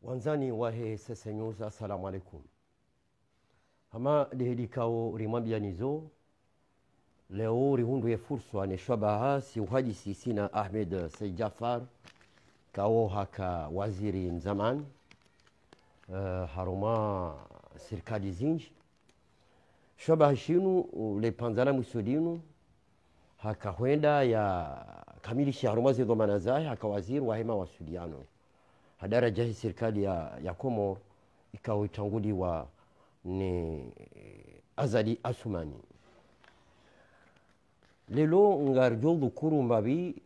Wanzani wahe sese news, assalamu alaikum. Hama dehedikao rimambia nizo leo rihundu ye fursa ne shabaha si uhadisi sina Ahmed Said Jafar kao haka waziri mzaman haruma serikali zinji shabaha shinu le panzana musudinu haka huenda ya kamilisha haruma zido manazai haka waziri wa hema wasudiano hadara jahi serikali ya Komoro ikawa itanguliwa ni Azali Asumani. Lelo ngarjo dhukuru mbabi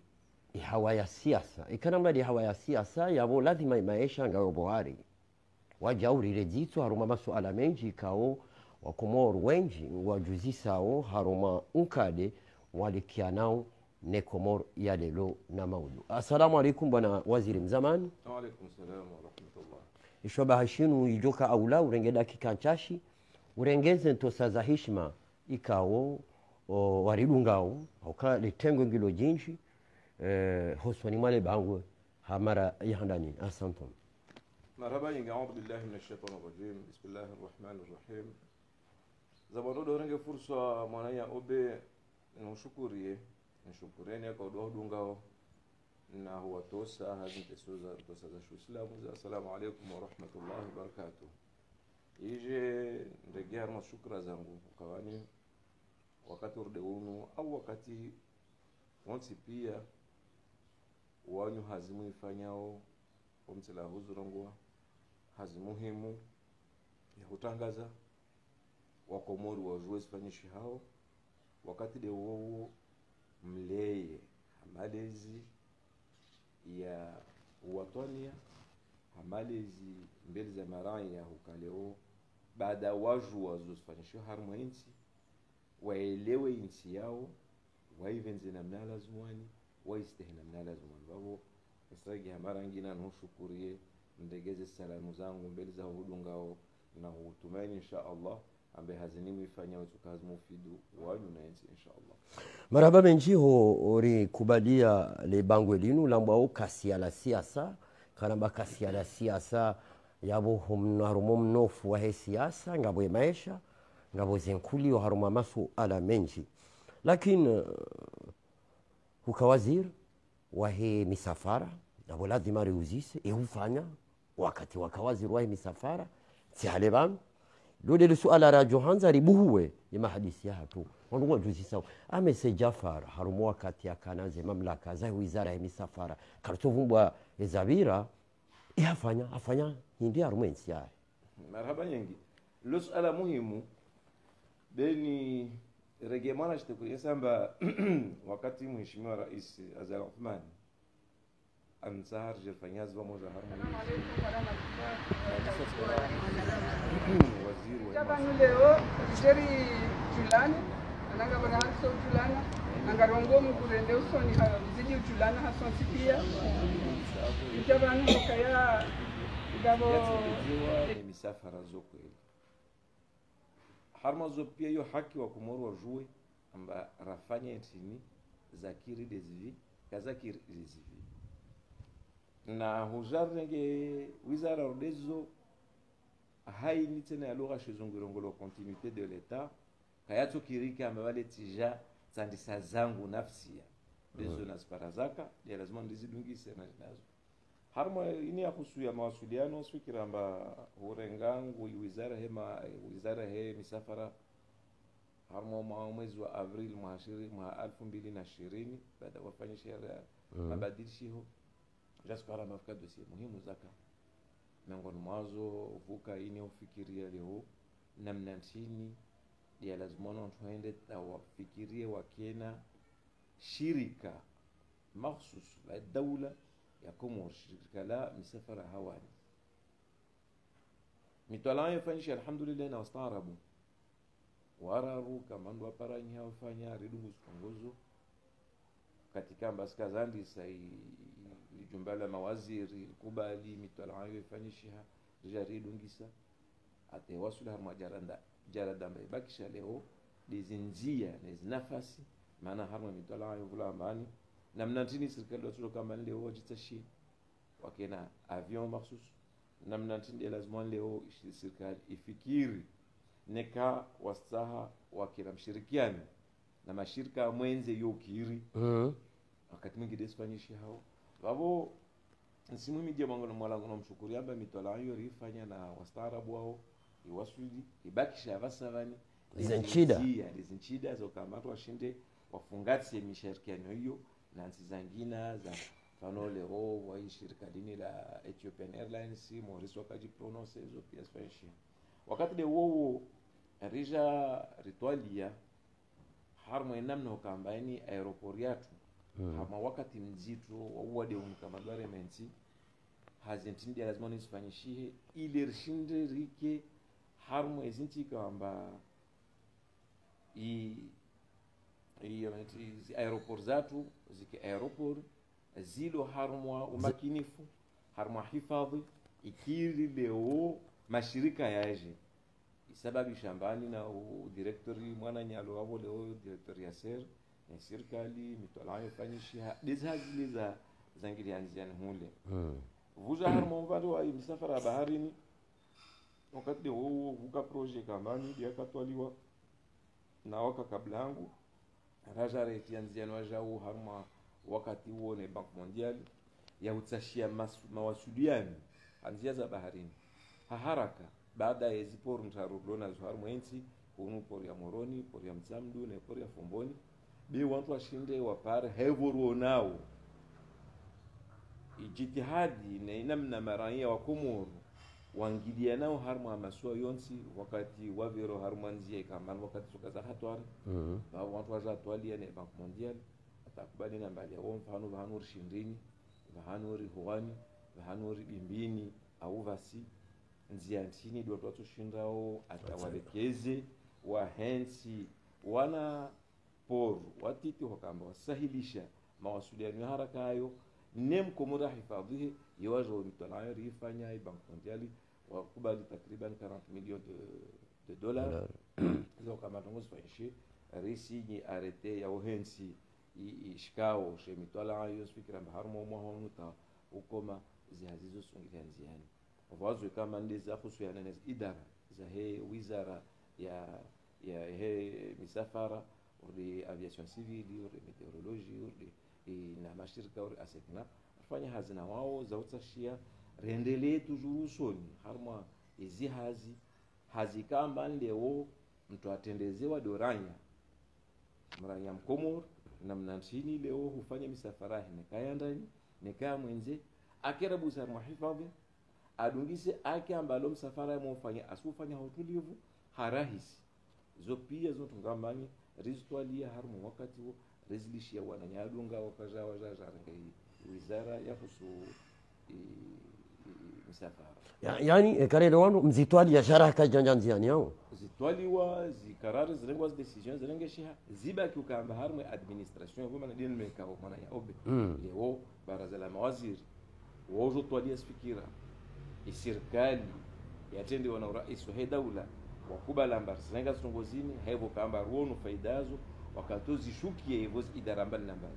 hawa ya siasa. Ikanamba di hawa ya siasa yabo lazima maisha ngao bohari. Wajauri rejitu haruma masuala menji ikao wa Komoro wenji wajuzisao haruma unkade walikianao ne Komoro ya lelo na maudu. Assalamu alaikum bwana waziri mzamani. Wa alaikum salam wa rahmatullah. Ishoba hashinu ijoka aula urenge dakika nchashi urengeze ntosa za hishma ikao waridungao auka litengo ngilo jinshi hoswani male bangwe hamara yahandani. Asantum. Marhaba inga a'udhu billahi minash shaitani rajim. Bismillahir rahmanir rahim. Zabado dorenge fursa mwanaya obe nushukurie nishukureni kwa udungao na huwa tosa hazi tosa za Uislamu. Assalamu alaykum wa rahmatullahi wa barakatuh. Ije ndegea harma shukra zangu ukawani wakati urdeunu au wakati wansi pia wanyu hazimu ifanyao omtela huzurongwa hazi muhimu ya kutangaza wakomori wajue sifanyishi hao wakati de wao mleye malezi ya Uwatonia hamalezi mbele za marai ya hukaleo baada waju wazofanyisho harma inti waelewe inti yao waivenze na mnala zumwani waistehe na mnala zumwani babo esagi hamara ngina nushukurie ndegeze salamu zangu mbele za hudungao na hutumaini insha Allah ambe hazinimu ifanya utukazi mufidu wanyu na inti insha Allah. Marhaba menjiho ori kubadia le bangwe linu lambao kasi ala siasa karamba kasi ala siasa yabo harumo mnofu wa he siasa ngabo maisha ngabo zenkuli wa haruma masu ala menji lakini hukawazir wa he misafara ngabo lazima riuzise hufanya wakati wakawazir wa he misafara tihalebanu lode le suala ra Johanza ribuwe ima hadisi ya hatu wanduwa juzi sawa ame se Jafar harumu wakati ya kanaze mamlaka za wizara ya misafara kartovumbwa ezabira afanya hindi harumu ensi ya marhaba nyingi lo suala muhimu beni regemana shtekuli samba wakati mheshimiwa rais Azali Othman ansar jefanyaz pamoja harmu waziri wa Jabanu leo jeri julana ananga bana haso julana angarongo mkurende usoni zidi julana haso pia jabanu kaya gabo ni misafara zoko harma zo pia yo haki wa Komoro wajue amba rafanya ntini zakiri dezivi kazakiri dezivi na hujarenge wizara rodezo hai ni tena ya lugha shizungurongolo continuité de l'état kayato kirika amewale tija sandisa zangu nafsia bezo na sparazaka ya lazima ndizidungise na nazo harma ini ya kuhusu ya mawasiliano swikiramba urengangu wizara he misafara harma mwezi wa Avril mwa 2020 baada wafanyisha mabadilisho jaskara mafika dossier muhimu zaka miongoni mwazo vuka ini ufikiria leo namna nchini ya lazima tuende tawafikirie wakena shirika mahsus la dawla ya Komoro shirika la misafara hawani mitwala yafanyisha alhamdulillah na wastaarabu wararu kama ndo aparanyi hawafanya ridungu songozo katika mbaskazandi sai jumbala mawaziri kubali mitwala yafanyisha jaridungisa ate wasula harma jarada mbe bakisha leo dizinjia na nafasi maana harma mitwala yovula amani namna tini serikali watu kama leo wajitashi wakena avion mahsus namna tinde lazima leo serikali ifikiri neka wastaha wakila mshirikiano na mashirika mwenze yokiri wakati mwingi desfanyishi hao babo nsimu mije mwangu mwalangu na mshukuri amba mitwala hiyo rifanya na wastaarabu wao iwasudi ibakisha vasavani zinchida zo kama washinde wafungati mishirikiano hiyo na nchi zingine za fano leo wa shirika dini la Ethiopian Airlines Maurice wakaji pronounce hizo pia Spanish wakati de wao rija ritualia harmo enamno kambaini aeroport yatu kama wakati mzito wa uwade unkamadware menti hazintindi lazima nisifanyishie ile rishinde rike harmo ezinti kamba aeroport zatu ziki aeroport zilo harmwa umakinifu harmwa hifadhi ikiri leo mashirika yaje sababu shambani na directori mwana nyalo wao leo directori ya ser na serikali mitwala yafanyishia dizazile za zangilianziani hule vuja harmwa mvado wa msafara baharini wakati huo vuka project kambani dia katwaliwa na waka kablangu raja retianziani wajao harmwa wakati huo ni Bank Mondial ya utashia mawasiliano anzia za baharini haraka baada ya ziporo mtarudona zuhar mwenzi kunu por ya Moroni por ya Mzamdu na por ya Fomboni bi watu washinde wapare hevuru nao ijitihadi na inamna maraia wa Komoro wangilia nao harma masua yonsi wakati waviro harmanzie kama wakati sukaza hatwari watu wajatwalia ni Bank Mondial atakubali na mbali ya mfano bahanuri shindini bahanuri huani bahanuri bimbini au vasi nzia ntini ndio watu shindao atawalekeze wahensi wana poru watiti wakamba wasahilisha mawasiliano haraka hayo nemkomora hifadhihi yawazo mitalayo rifanya Bank Mondial wakubali takriban 40 milioni de dollars hizo kama tungo sifanyishi risi ni arete ya uhensi ishikao shemitwala ayo fikira baharmo mwahonuta ukoma zihazizo sungianziani wazo kama ndiza kusuana na idara za he wizara ya he misafara uri aviation civil uri meteorology uri na mashirika uri asekna afanya hazina wao za utashia rendele tujuru soni harma izi hazi kamba leo mtu atendezewa doranya mranya mkomor na mnantini leo hufanya misafara nekaya ndani nekaya mwenze akerabu za mahifadhi adungise ake ambalo msafara yamofanya asufanya hotulivu harahisi zo pia zo tungamani rizitwalia harmu wakati wo rezilishia wananyadunga wakaja rangai wizara ya kusu msafara yani karelo wanu mzitwali ya sharaka janjanziani yao zitwaliwa zikarari zilengwa decisions zilengesha zibaki ukamba harmu administration vuma na dini mekao maana ya obe leo baraza la mawaziri wozo twalia fikira serikali yatende wana rais wa daula wakubala mbari zinga zitongozini hevo kamba ruono faidazo wakatozi shukie hivyo idara mbali na mbali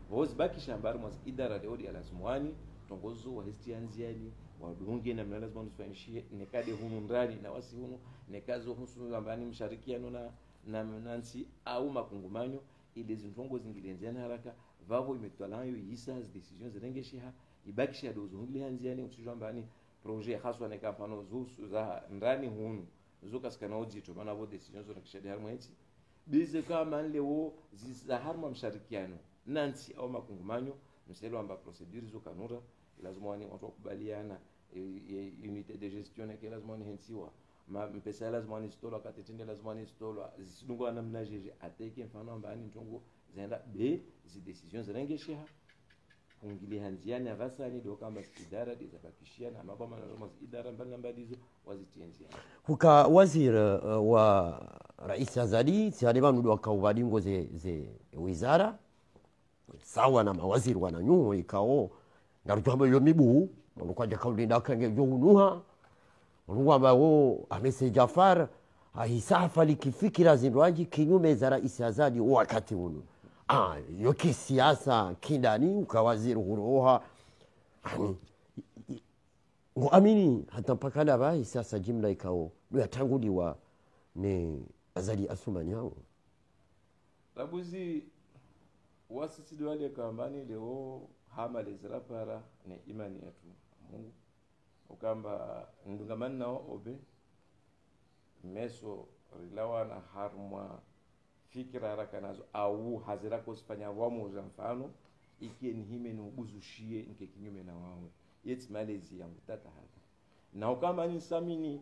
vozi baki shambari mwa idara de odi alazimwani tongozo wa hestianziani wadunge na mnalazima nusfanishie nekade hunu ndani na wasi hunu nekazo husu ngambani msharikiano na nansi au makungumanyo ile zintongo zingilenziana haraka vavo imetwalayo yisa decisions zirengesha ibakisha dozo ngilenziani utijambani projet haswa ne kampano zusu za ndani hunu zuka skana ojito maana vo decisions na kishadi harmwenzi bize kama leo za harma msharikiano nansi au makungumanyo mselo amba procedure zuka nura lazima watu wakubaliana unité de gestion yake lazima ni hensiwa mpesa lazima ni stolo katetende lazima ni stolo zisidungwa na mnajeje ateke mfano amba ni ntongo zaenda be zi decisions rengesha kungili hanziani avasani do kama idara dizabakishia na mabama na idara mbali hizo wazitienzia huka waziri wa rais Azali sialeba mdu wakaubadingo ze wizara sawa na mawaziri wananyuo ikao ngarujamba yo mibu mukwaje kaulinda kange yo unuha ruwamba wo amese Jafar ahisafa likifikira zindwaji kinyume za rais Azali wakati unu yo kisiasa kindani ukawaziri huroha ngoamini hata mpaka lava sasa jimla ikao ndio yatanguliwa ni Azali Asumani hao rabuzi wasisi wale kambani leo hama lezira para ni imani yetu Mungu ukamba ndungamani nao obe meso rilawa na harma fikira haraka nazo au hazira kusifanya wamu za mfano ikie ni hime ni ubuzushie nke kinyume na wawe yeti malezi ya mutata hata na ukamba ni samini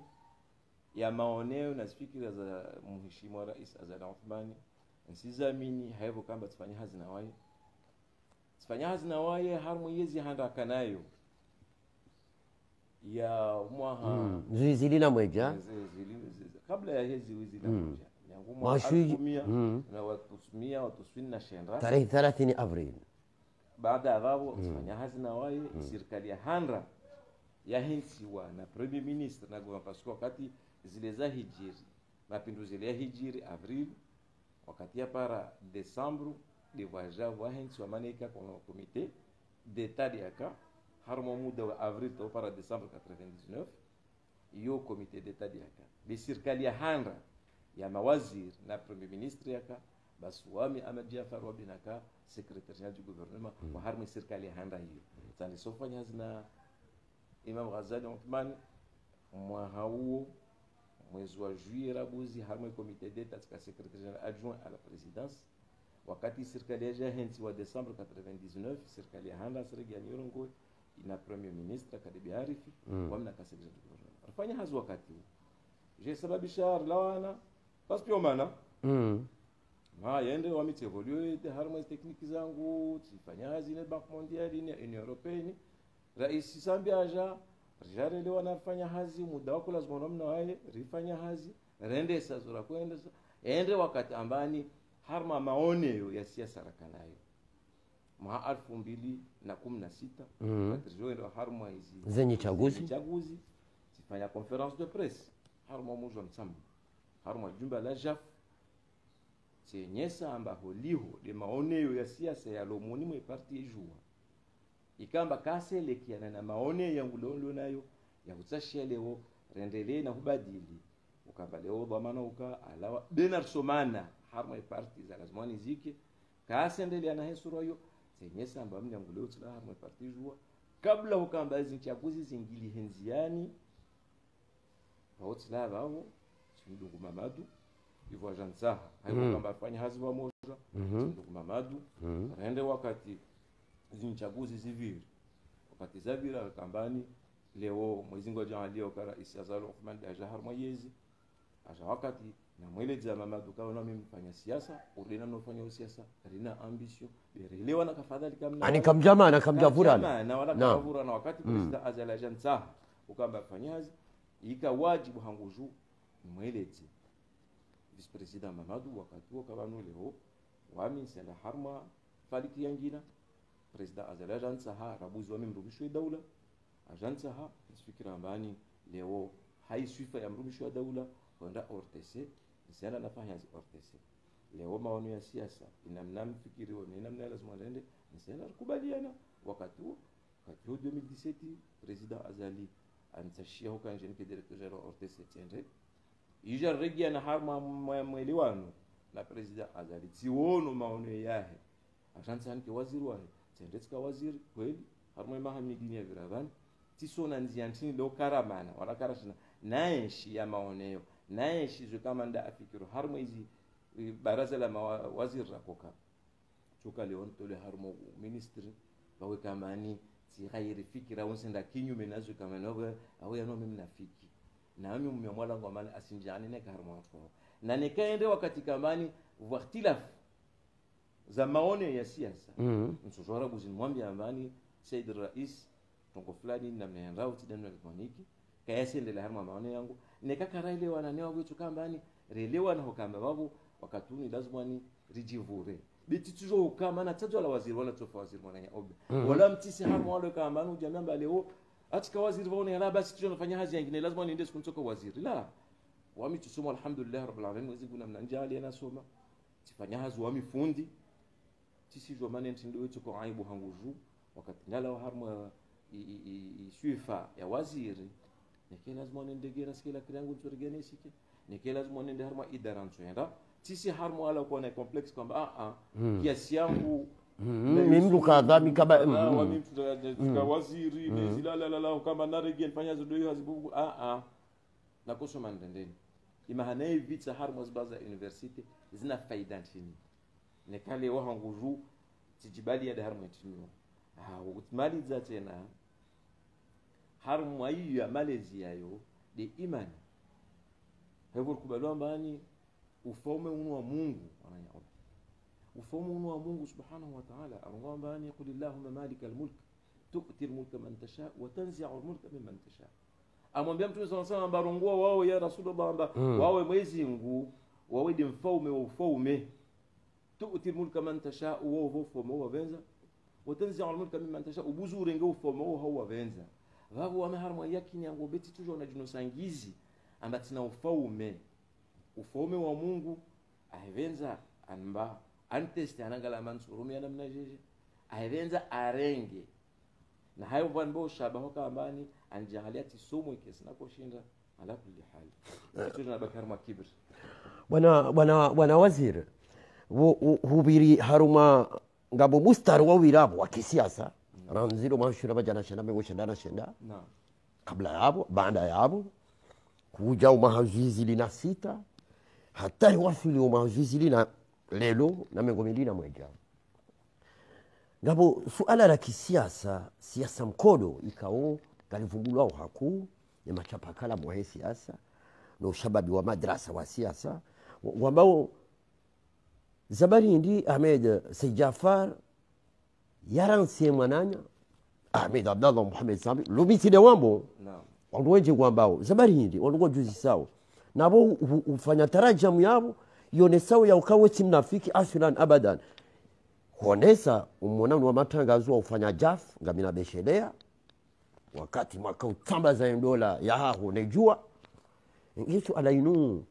ya maoneo na fikira za mheshimiwa rais Azali Othmani nsizamini haivo kamba tufanya hazina waye harmu yezi handa kanayo ya mwaha zilina mweja kabla ya hezi wizi na mweja yangumu na watusmia watuswina shenra tarehe 30 April baada ya vavo tufanya hazina waye serikali ya handra ya hensiwa na premier ministre na goma pasko wakati zile za hijiri mapinduzi ya hijiri Avril wakati ya para Desambru de waja wa hensiwa maneka kwa komite d'etat yaka harmo muda wa Avril to para Desambre 99 iyo komite d'etat yaka bi serikali ya handra ya mawazir na premier ministre yaka baswami Ahmed Jafar wa binaka secrétaire général du gouvernement wa harmo serikali ya handra hiyo tani sofanya hazina Imam Ghazali Othmani mwahauo mwezi wa juillet rabuzi harmo komite d'etat katika secrétaire général adjoint à la présidence wakati serikali ya hensi wa Desambre 99 serikali ya handra serikali ya Nyorongo ina premier ministre kadibi arifi wamna kasegeza gouvernement afanya hazo wakati je sababisha lawana pasipio mana yende wamite evolue de harmo technique zangu tifanya hazine bank mondiale ni Union Européenne rais Sambiaja rijare leo anafanya hazi muda wako lazima namna wae rifanya hazi rende sazura kwenda ende wakati ambani harma maoneo ya siasa rakanayo mwa 2016 katrijoendo harma hizi zenye chaguzi sifanya conference de presse harma mujwa mtsamba harma jumba la jaf senyesa amba holiho de maoneo ya siasa ya lomoni mwe parti ejua ikamba kasele kiana na maone yangu lolo nayo ya kutsashia leo rendele na kubadili ukamba leo dhamana uka alawa benar somana harma parti za lazimani zike kasendele na hesuro hiyo senyesa amba mnyangu leo tsala harma parti jua kabla ukamba hizi chaguzi zingili henziani baotsala bao Ndungu Mamadu hivyo ajansaha hayo kamba fanya haziwa moja Ndungu Mamadu rende wakati zinchaguzi ziviri wakati zavira kambani leo mwezi ngoja alio kara Azali Othmani daja harma yezi aja wakati na mwele za Mamadu kaona mimi mfanya siasa urina nofanya siasa rina ambition berelewa na kafadhali kamna ani kamjama na kamjavura na wala kavura na wakati president Azali ajansa ukamba fanyazi ika wajibu hanguju mwelezi vice president Mamadu wakati wakabanu leo wami sala harma faliki yangina president Azali ajansaha rabuzi wa mrubisho daula ajansaha fikira mbani leo haiswifa ya mrubisho daula kwenda ORTC nisana nafanya zi ORTC leo maono ya siasa inamna mfikiri wao inamna lazima ndende nisana kubaliana wakati 2017 president Azali antashia huko nje ni directeur general ORTC tende ija regia na harma mwelewano na president Azali tiono maono yahe ajansa ni waziri wahe tendetska waziri kweli harmo mahamidi ya viravan tisona nziantini lo karamana wala karashina naenshi ya maoneo naenshi zo kama nda afikiru harmo hizi baraza la waziri rakoka chuka leon tole harmo ministry bawe kamani si ghairi fikira unsenda kinyume nazo kama nobe au ya no mimi nafiki na mimi mmemwala ngomani asinjani ne harmo hapo na nikaende wakati kamani waqtilaf za maone ya siasa msojora buzini mwambia ambani Said Rais tongo fulani na mnaenda utidano elektroniki kayasendele harma maone yangu nekakarile wananewa wetu kambani relewa na hokamba babu wakatuni lazima ni rijivure bitituzo kama na tatu la waziri wala tofa waziri mwananya obe wala mtisi harma wale kambani ujamamba leo atika waziri waone ala basi tunafanya hazi nyingine lazima niende sikunitoka waziri la wami tusoma alhamdulillah rabbil alamin wezi kuna mnanjali anasoma tifanya hazi wami fundi tisi jo manen tindo wetu kwa aibu hanguju wakati nala harma swifa ya waziri neke lazima nende gera skela kriangu tsorgene sike neke lazima nende harma idara ntswenda sisi harmo ala kwa na complex kwamba kiasi yangu mimi kadha mikaba waziri zilala kama narege fanya zodo hazibu na kusoma ndendeni imahana hivi za harmo zbaza university zina faida nchini nekale wahanguru tijibali ya harmo nchini ukutmali za tena harmo hiyo ya Malaysia yo de imani hivyo kubalwa mbani ufaume wa Mungu wanayao ufaume wa Mungu subhanahu wa ta'ala anamwambia mbani qul illahumma malikal mulk tu'ti al-mulka man tasha wa tanzi'u al-mulka mimman tasha amwambia mtume sallallahu alayhi wasallam barongua wao ya rasulullah amba wao mwezi Mungu wawe ni mfaume wa ufaume tu'ti al-mulka man tasha wa ufaume wa venza wa tanzi'u al-mulka mimman tasha ubuzure ngao ufaume wa venza vavo wa maharma yakini yango beti toujours na jinosangizi amba tina ufaume wa Mungu ahevenza anba anteste anangala mansurumi ana mnajeje ahevenza arenge na hayo vanbo shabaho kambani anjahaliati somo ikesina kushinda ala kulli hali kitu na bakarma kibir bwana waziri hubiri haruma ngabo mustari wa wirabo wa kisiasa ranziro mashura bajana shenda mengo shenda naam kabla yabo baada yabo kuja umahajizi lina sita hata wasili umahajizi lina lelo na mengo milina mweja ngabo suala la kisiasa siasa mkodo ikao kalivumbulwa haku ya machapakala mwa siasa na ushababi wa madrasa wa siasa ambao zabari ndi Ahmed Said Jafar yaransi mwananya Ahmed Abdallah Muhammad Sami lubiti de wambo naam wanduweje kwambao zabari hindi wanduwa juzi sawa nabo ufanya tarajamu yabo yone sawa ya ukawe timnafiki aslan abadan honesa umona wa matangazo ufanya jaf ngamina beshelea wakati mwaka utamba za dola ya haho nejua ngisu alainu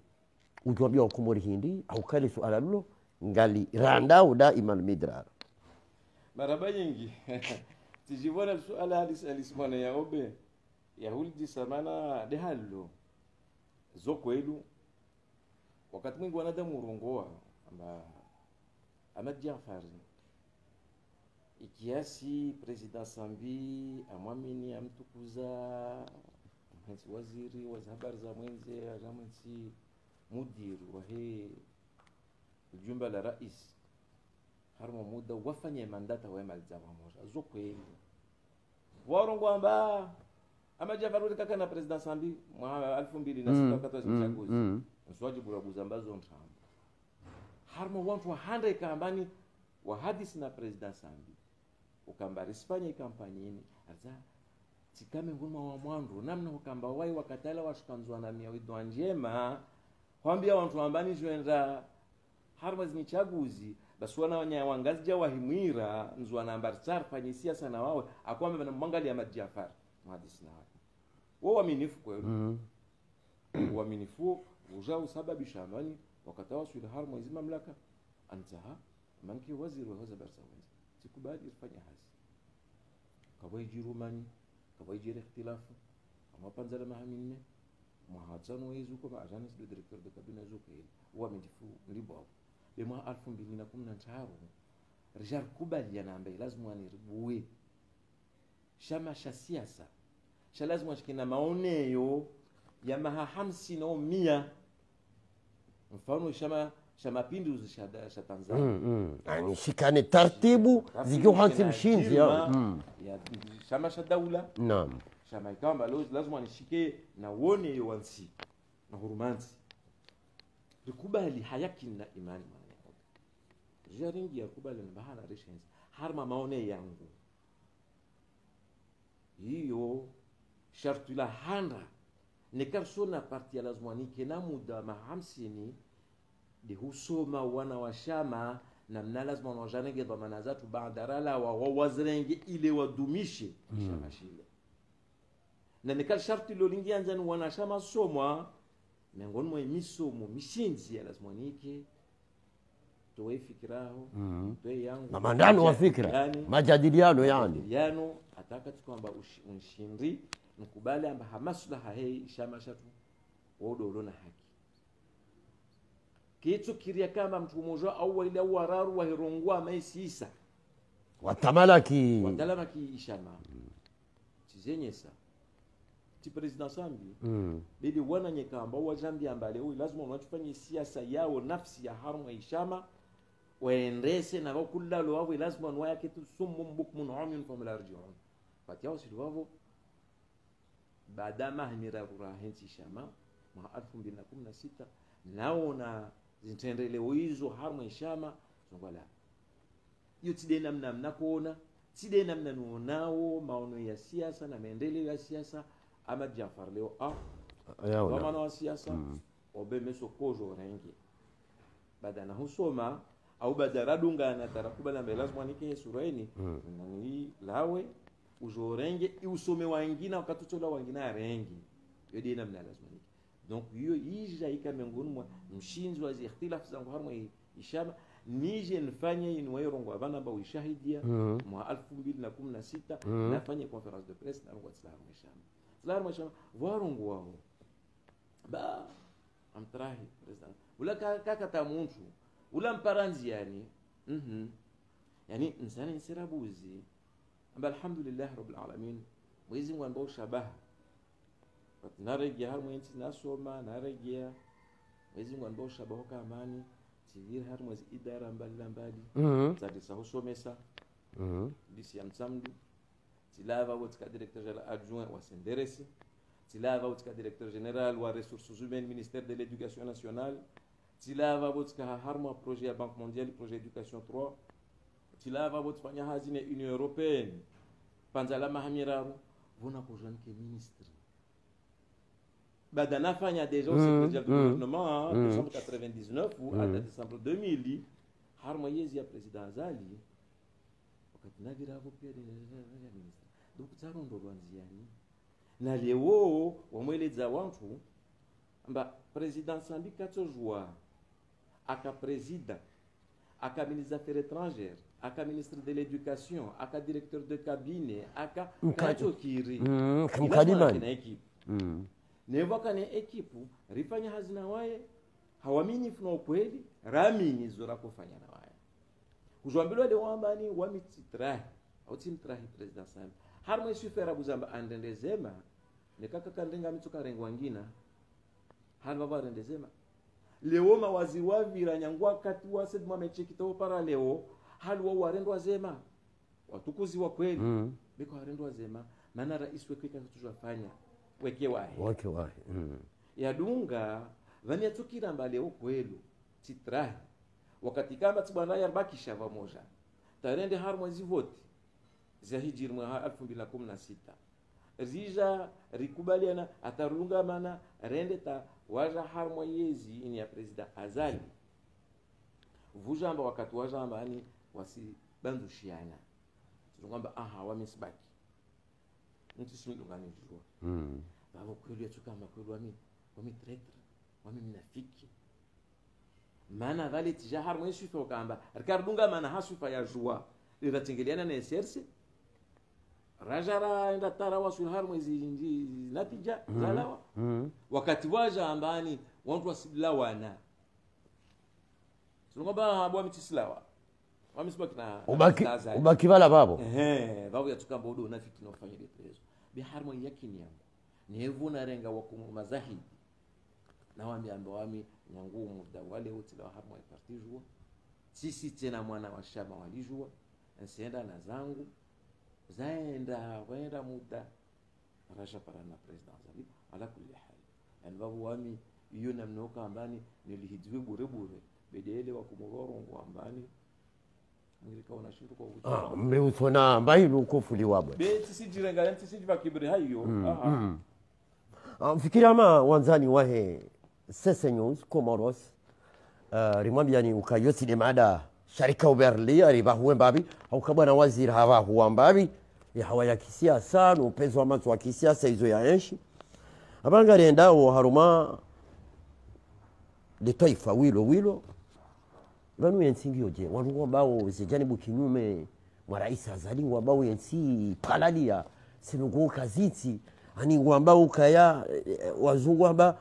ukiwambia ukumuri hindi au kale suala lulo ngali randao daima midrar maraba nyingi tijivona suala alismana ya obe ya huldi samana de hallo zokwelu wakati mwingi wanadamu urongoa ama Jafar ikiasi president Sambi amwamini amtukuza mwenzi waziri wa habari za mwenze ajamansi mudir wa he jumba la rais harmo muda wafanye mandata wa maliza pamoja zokweli warongo amba ama Jafar kaka na president Sambi mwa 2006 wakati wa uchaguzi mswaji burabuza ambazo ntamba harmo watu wa hande kambani wa hadisi na president Sambi ukambari Spanya kampanyeni aza tikame ngoma wa mwandu namna ukamba wai wakatala washikanzwa na miawido njema kwambia watu ambani joenda harmo zinichaguzi basi wana wanya wangazi ja wahimwira nzwa nambari tsar fanye siasa na wao akwamba na mwangali ya Jafar hadisi na wao waaminifu kweli uaminifu ujao sababu shamani wakatawasuli harmo hizi mamlaka antaha manki waziri wa habari za mwenzi sikubali ifanye hazi kawai jirumani kawai jire ikhtilafu ama panzala mahamine mahadzano wezu kwa ajana si directeur de cabinet zokeli wamedifu libo bema 2015 rijal kubali yanambe lazima aniribue shama sha siasa sha lazima shikina maoneyo ya maha 50 au 100 mfano shama pinduzi sha Tanzania yani shikane taratibu zikiwa hansi mshinzi ya shama sha daula naam shama ikamba lazima nishike na wone yowansi na hurumansi rikubali hayakin na imani mwana jaringi ya kubali na bahana reshenzi harma maone yangu hiyo shartu la handa nikarsona parti ya lazima nikena muda mahamsini de husoma wana wa shama na mna lazima wanajanege dhamana zatu baadara wa wazrenge ile wadumishe shama shile na nikal sharti lo lingi anzani wana shama somwa miongoni mwa misomo mishinzi ya lazima nike toe fikiraho toe yangu na mandano wa fikra majadiliano yani yano wataka kwamba unshindri mkubali amba hamaslaha hei shama shatu wodo na haki kitu kiria kama mtu mmoja au ile wararu wa hirongwa maisisa watamalaki ishama tizenyesa ti president Sambi bidi wana nyeka ambao wajambi ambale huyu lazima unachofanya siasa yao nafsi ya harma ishama waendese na wao kulalo wao lazima wanwaya kitu sumu bukmun umyun fam la rjiun fatiao silwavo baada ma hamira rahinti shama ma 2016 naona zintendele hizo harma ishama ngwala hiyo tide namna mnakuona tide namna nuonao maono ya siasa na maendeleo ya siasa ama Jafar leo kwa maana wa siasa obe meso kojo rengi baada na husoma au baada radunga na tarakuba na lazima nike suraini nani lawe ujorenge usome wengine wakatutola wengine rengi yodi namna lazima nike donc hiyo ija ikamengono mwa mshinzi wa ikhtilaf zangu harma ishama nije nifanye inwayorongo abana ba ushahidia mwa 2016 nafanye conference de presse na ngwa Islam ishama Islam ishama warongo wao ba amtrahi president ula kaka tamuntu ula mparanzi yani insani insirabuzi amba alhamdulillah rabbil alamin mwezi ngwa ambao shabaha narejea harmo yenti nasoma narejea mwezi ngwa ambao shabaha kwa amani tivir harmo idara mbali zadi sahusomesa disi ya msamdu tilava wotka directeur général adjoint wa senderesi tilava wotka directeur général wa ressources humaines ministère de l'éducation nationale tilava wotka harmo projet ya banque mondiale projet éducation 3 tilava wotfanya hazine union européenne panzala mahamiraru vona kujanke ministre bada nafanya déjà au secrétaire du gouvernement en décembre 99 ou à décembre 2000 harmo yezi ya président Azali wakati nagira hapo pia ya ministre donc tsaro ndo rwanziani na leo wamweleza watu amba président Sambi katojua aka président aka ministre des affaires étrangères aka ministre de l'éducation aka directeur de cabinet aka kachokiri kamkadimani na equipe nevoka ne equipe rifanya hazina wae hawamini funa ukweli ramini zora kufanya na wae kujwambilo le wambani wamititrahi au timtrahi president Sambi harmo isufera buzamba andendezema nekaka kandenga mituka rengwangina harba barendezema leo mawaziri wa viranyangwa kati wa sedma mechekito para leo halwa warendwa zema watukuzi wa kweli biko warendwa zema maana rais wetu katujafanya weke wahi yadunga vania tukira mbale ukweli titrahi wakati kama tibana yarbakisha pamoja tarende har mwezi vote za hijiri mwa 2016 rija rikubaliana atarunga mana rende ta waja har mwezi ini ya president Azali vujamba wakati wajamba ani wasi bandushiana tungamba wamisbaki mtu simidungani jua babo kweli atukama kweli wami traitor wami mnafiki maana vale tijahar mwezi tokamba rikardunga mana hasufa ya jua iratingeliana na serse rajara enda tara wasul har mwezi natija zalawa wakati waja ambani watu wasilawana tungoba habwa mitislawa wamisibaki na ubaki vala babo babo yatukamba udo nafiki nofanya deprezo bihar mwa yakini yangu nevuna renga wakumu mazahidi na wambiamba wami nyangumu da wale wote la har mwa partijua sisi tena mwana wa shama walijua nsienda na zangu zaenda waenda muda rasha para na president Azali ala kulli hal yani babu wami iyo namnoka ambani nilihidwe bure bedele wa kumugoro ambani ngirika unashindu kwa uchi mmeutona ambaye ukofuli wabwe be tisijirenga yani tisijiba kibri hayo fikira ma wanzani wahe sesenyons Comoros rimwambiani ukayosi de mada sharika uberli ariba huwe mbabi au kabana waziri hawa huwa mbabi ya hawa ya kisiasa no upezo wa manzo wa kisiasa hizo ya enshi abanga rendao haruma de taifa wilo vanu yensingioje wanu ambao zijanibu kinyume marais azali ngwamba uyensi palalia sinungu kaziti ani ngwamba ukaya wazungu amba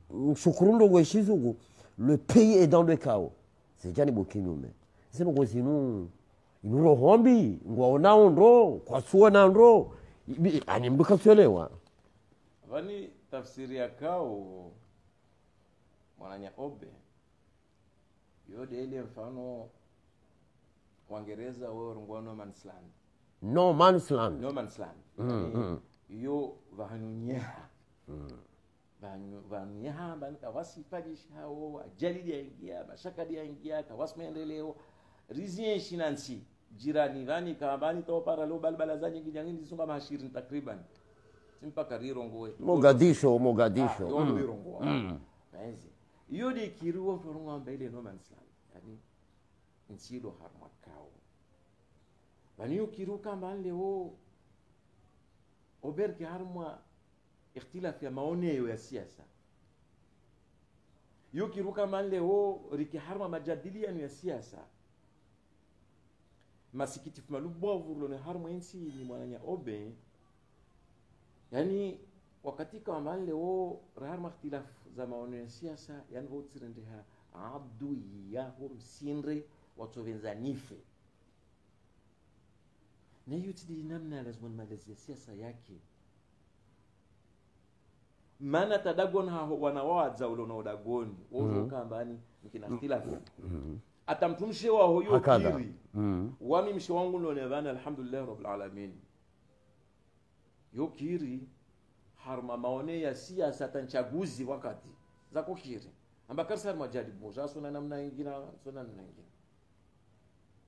mshukurundo gweshizungu le pays est dans le chaos c'est jani bokinyume sinungu zinu inuro hombi ngwaona ndo kwa suona ndo ani mbuka kuelewa vani tafsiri ya kao mwananya obe yode ile mfano Wangereza wao rungwa no man's land. No man's land. No man's land. Yo vahanunyeha. Vahanunyeha bani kawasi padishi hao ajali ya ingia mashaka ya ingia kawasi maendeleo rizien shinansi jirani vani kambani to para lo balbala za nyingi nyingi sunga mashirini takriban simpaka rirongoe Mogadisho yo rirongoe penzi yo de kiruo rungwa mbele no man's land yani nsilo harma kao bani ukiruka mbale wo oberki harma ikhtilaf ya maoni ya siasa yukiruka mbale wo riki harma majadiliano ya siasa masikitifu malubovu lone harma insi ni mwananya obe yani wakati kama mbale wo harma ikhtilaf za maoni ya siasa yani wo tsirendeha abdu yahum sinre watovenza nife na yutidi namna lazima malezi siasa yake maana tadagon wanawaza ulono udagoni wozo kambani mkina ikhtilafu atamtumshe wa huyo kiri wami mshi wangu lonevana alhamdulillah rabbil alamin yo kiri harma maone ya siasa tanchaguzi wakati za kukiri ambakar sar majadibu jasuna namna nyingine suna namna nyingine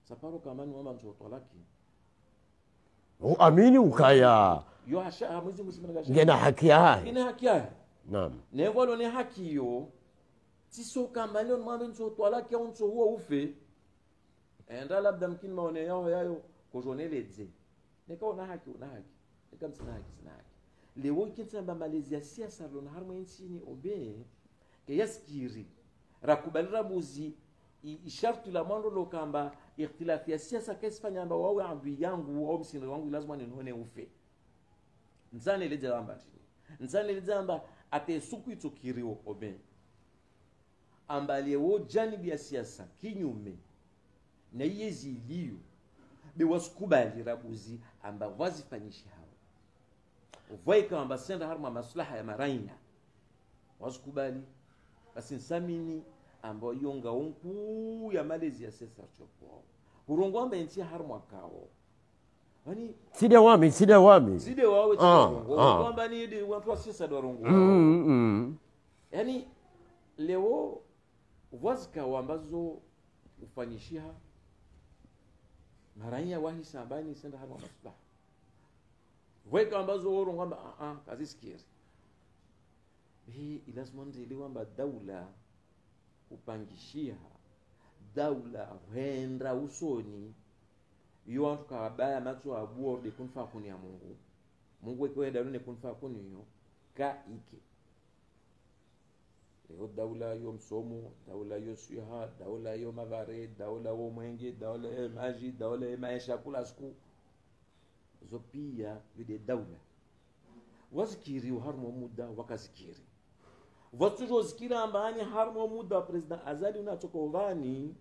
saparo kama ni mama mtoto laki amini ukaya yo hasha mwezi msimana gasha ngena haki yake ina haki yake naam nevolo ne haki yo tiso kama leo mama mtoto laki onto huo ufe enda labda mkini maone yao yayo kojoneleze nikaona haki una haki nikamsina haki sina haki leo kintsamba Malaysia siasa lona harmo insini obe ke yaskiri rakubalira buzi ishartu la mwando lokamba ikhtilafi ya siasa kesifanya amba wawe adui yangu au msini wangu lazima nione ufe nzane leze amba nzane leze amba ate suku itokiriwo obe amba lewo janibi ya siasa kinyume na yezi iliyo be waskubali rabuzi amba wazifanyishi hao uvaika amba senda harma maslaha ya maraina waskubali basi nsamini ambao yonga unku ya Malaysia sasa chopo urongwamba nchi harma kao yani side wami side wawe urongwamba ni de watu wa sisa do rongo yani leo wazika ambazo ufanyishia maranya wahi sabani senda harma maslaha weka ambazo urongwamba kazi sikiri hii lazima ndiliwa mba daula upangishia daula huenda usoni yo watu kabaya macho aborde kunfa kuni ya Mungu ikiwa dalune kunfa kuni yo ka ike leo daula yo msomo daula yo suha daula yo mavare daula yo mwenge daula yo maji daula yo maisha kula siku zopia vide daula wazikiri harmo muda wakazikiri watu zikira ambani harmo muda president azali unachokovani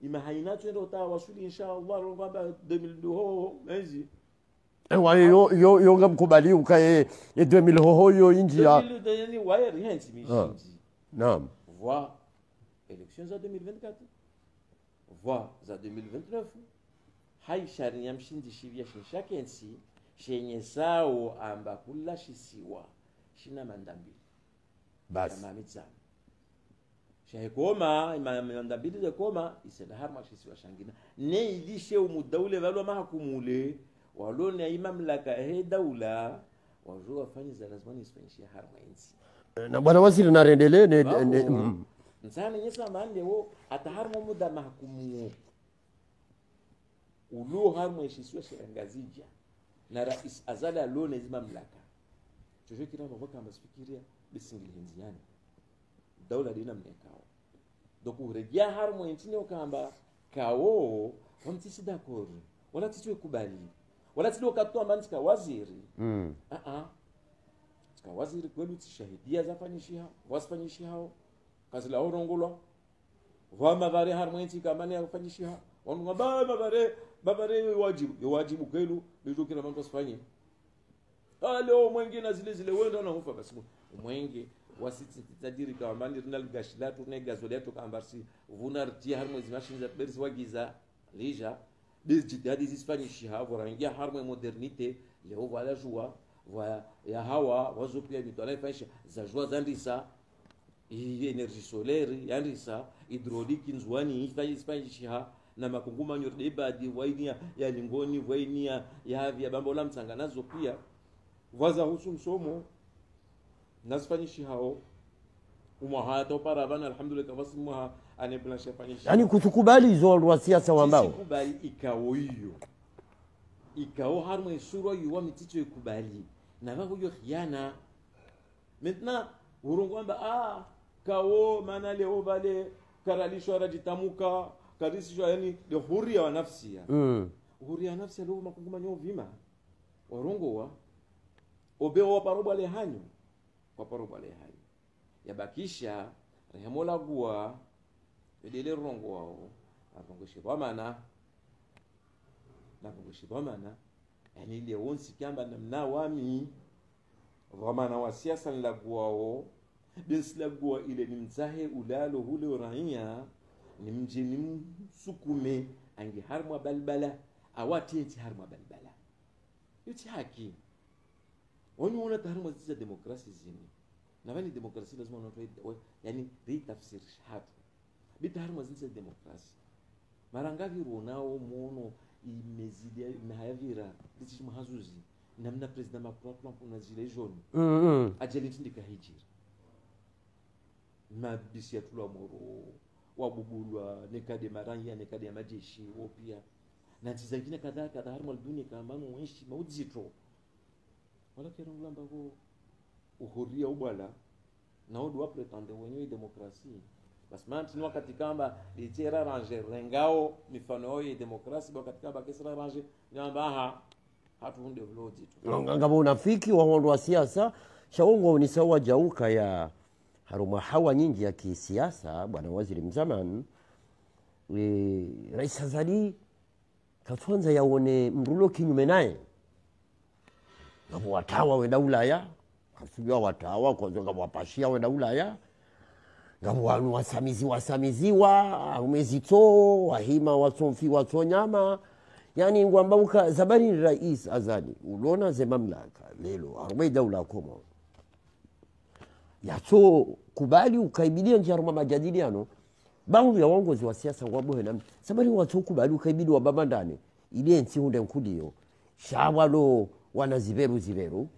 ima hainacho ndo tawasuli inshallah ngamba 2000 ho enzi ewa yo ngamkubali ukaye 2000 ho yo injia 2000 yani wire hensi mishinji naam voix élections za 2024 voix za 2029 haishari ya mshindi shivya shishakensi shenye sao amba kula shisiwa shina mandambili basi mamitsana shekoma mandambili de koma isenda harma shisiwa shangina ne ilishe umudaule valwa mahakumule walone imamlaka he daula wajua fanya za lazima nisifanyishie harma insi na bwana waziri narendele nsana nyesa mande wo ataharma muda mahakumu ulu harma shisiwa shangazija na rais azali alone zimamlaka chocho kila mabaka masifikiria bisingili hinziani daula dina mnekao doku rejea harmo intini okamba kao wamtisi d'accord wala tisi kubali wala tilo katwa mantika waziri tika waziri kwelu tishahidia zafanyishiha wasfanyishiha kazi la orongolwa wa mavare harmwenzi kamani afanyishiha wanunga mavare wajibu kwelu bizo kila mtu asifanye leo mwenge na zile wenda na hufa basi mwenge wasiti tajiri kama mali rinal gashilatu ne gazoleto kambarsi vunartia harmwenzi machine za berzi wagiza lija bizjidadi zisfanyishiha vorangia harmwe modernite leo wala jua ya hawa wazopia bitwala ifanyisha za jua zandisa energie solaire yandisa hydraulique nzwani ifanyishiha na makunguma nyorde badi wainia ya lingoni wainia ya havia bambola mtanganazo pia waza husu msomo nasfanyishi hao umahata parabana alhamdulillah kawasimuha aneblansha fanyishi yani kutukubali hizo wa siasa ambao kubali ikao hiyo ikao harmo sura yuwa miticho ikubali na bako hiyo khiana maintenant urungwamba kao maana leo vale karalishwa rajitamuka karisishwa yani de huria wa nafsi ya huria nafsi leo makunguma nyo vima warongowa obewa paroba le hanyo kwa paroba le hanyo yabakisha rehemola gua edele rongo wao arongoshi bamana na rongoshi bamana yani ile wonsi kamba namna wami bamana wa siasa la guao bisla gua ile ni mzahe ulalo hule raia ni mjini msukume angi harmwa balbala awati enti harmwa balbala yuti haki wanaona harmwa za demokrasi zini na vani demokrasi lazima watu yani ritafsir hatu bita harmwa za demokrasi marangavi ronao muono imezidia imehayavira ndichi mahazuzi namna president Macron kuna zile jaune ajali tindika hijira mabisi ya tula moro wabubulwa nekade maranya nekade majeshi opia na nchi zingine kadhaa harmwa dunia kama mwishi mauzito wala kirongulamba ko uhuria ubala na odu wa pretende wenyewe demokrasi bas manti ni wakati kamba litera ranger rengao mifano ya demokrasi wakati kamba kesra ranger nyamba hatu develop jitu ngabo unafiki wa hondo wa siasa shaongo ni sawa jauka ya haruma hawa nyingi ya kisiasa bwana waziri mzamani Rais Azali katwanza yaone mrulo kinyume naye ngabo watawa wenda Ulaya kasubia watawa kwanza ngabo wapashia wenda Ulaya ngabo wanu wasamiziwa umezito wahima wasomfi wasonyama yani ngwamba zabari Rais Azali ulona ze mamlaka lelo arumei daula komo yacho kubali ukaibidia njaruma majadiliano bangu ya wangozi wa siasa ngwabo hena sabari watu kubali ukaibidi wa baba ndani ile nsi hunde nkudio shawalo wanaziveru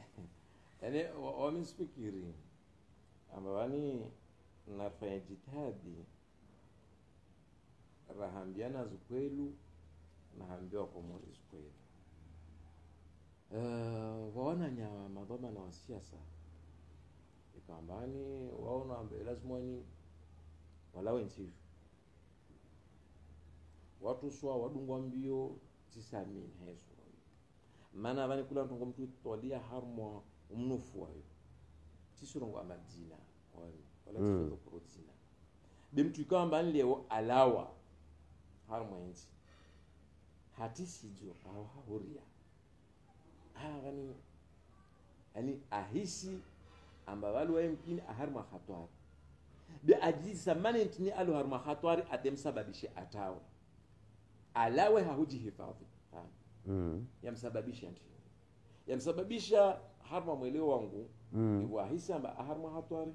yani wamispikiri amawani nafanya jitihadi rahambiana zukwelu nahambiwa kwa mori zukwelu waona nyawa mababa na wa siasa ikambani waona ambe lazima ni walawe ntifu watu swa wadungwa mbio tisamini heso mana bani kula ntongo mtu tolia harmo umnufu wayo tisurongo amadina wala tisurongo protina bimtu ikamba leo alawa harmo nti hatisijo au hahuria gani yani ahisi amba walu wa yمكن aharma khatwari bi ajiza manent ni alu harma khatwari atemsababisha atawa alawe hahuji hifadhi yamsababisha harma mweleo wangu ni wahisi amba harma khatwari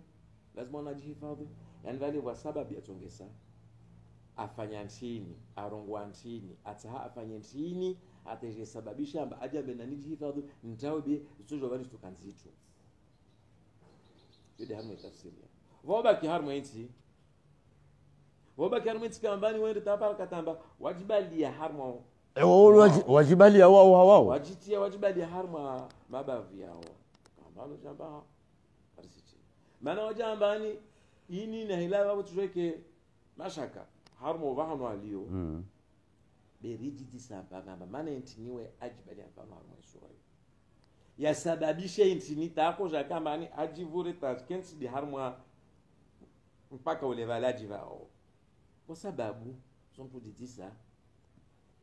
lazima unajihifadhi yani wale wa sababu yatongesa afanya ntini arongwa ntini ataha afanya ntini atejesababisha amba ajabe na nijihifadhi ntawe zojo bali tukanzitu yule harmo tafsiria wabaki harmo inti kambani wende tapara katamba wajibali ya harmo wajibali ya wao wajitia wajibali ya harmo mabavi yao kambano jamba arisichi maana wajambani ini na hilawa watu tuweke mashaka harmo vahano alio beriji samba ngamba maana intiniwe ajibali mfano harimo sura yasababisha intini tako jakamba ni ajivure taskensi di harmo mpaka ule valaji vao kwa sababu sonto didisa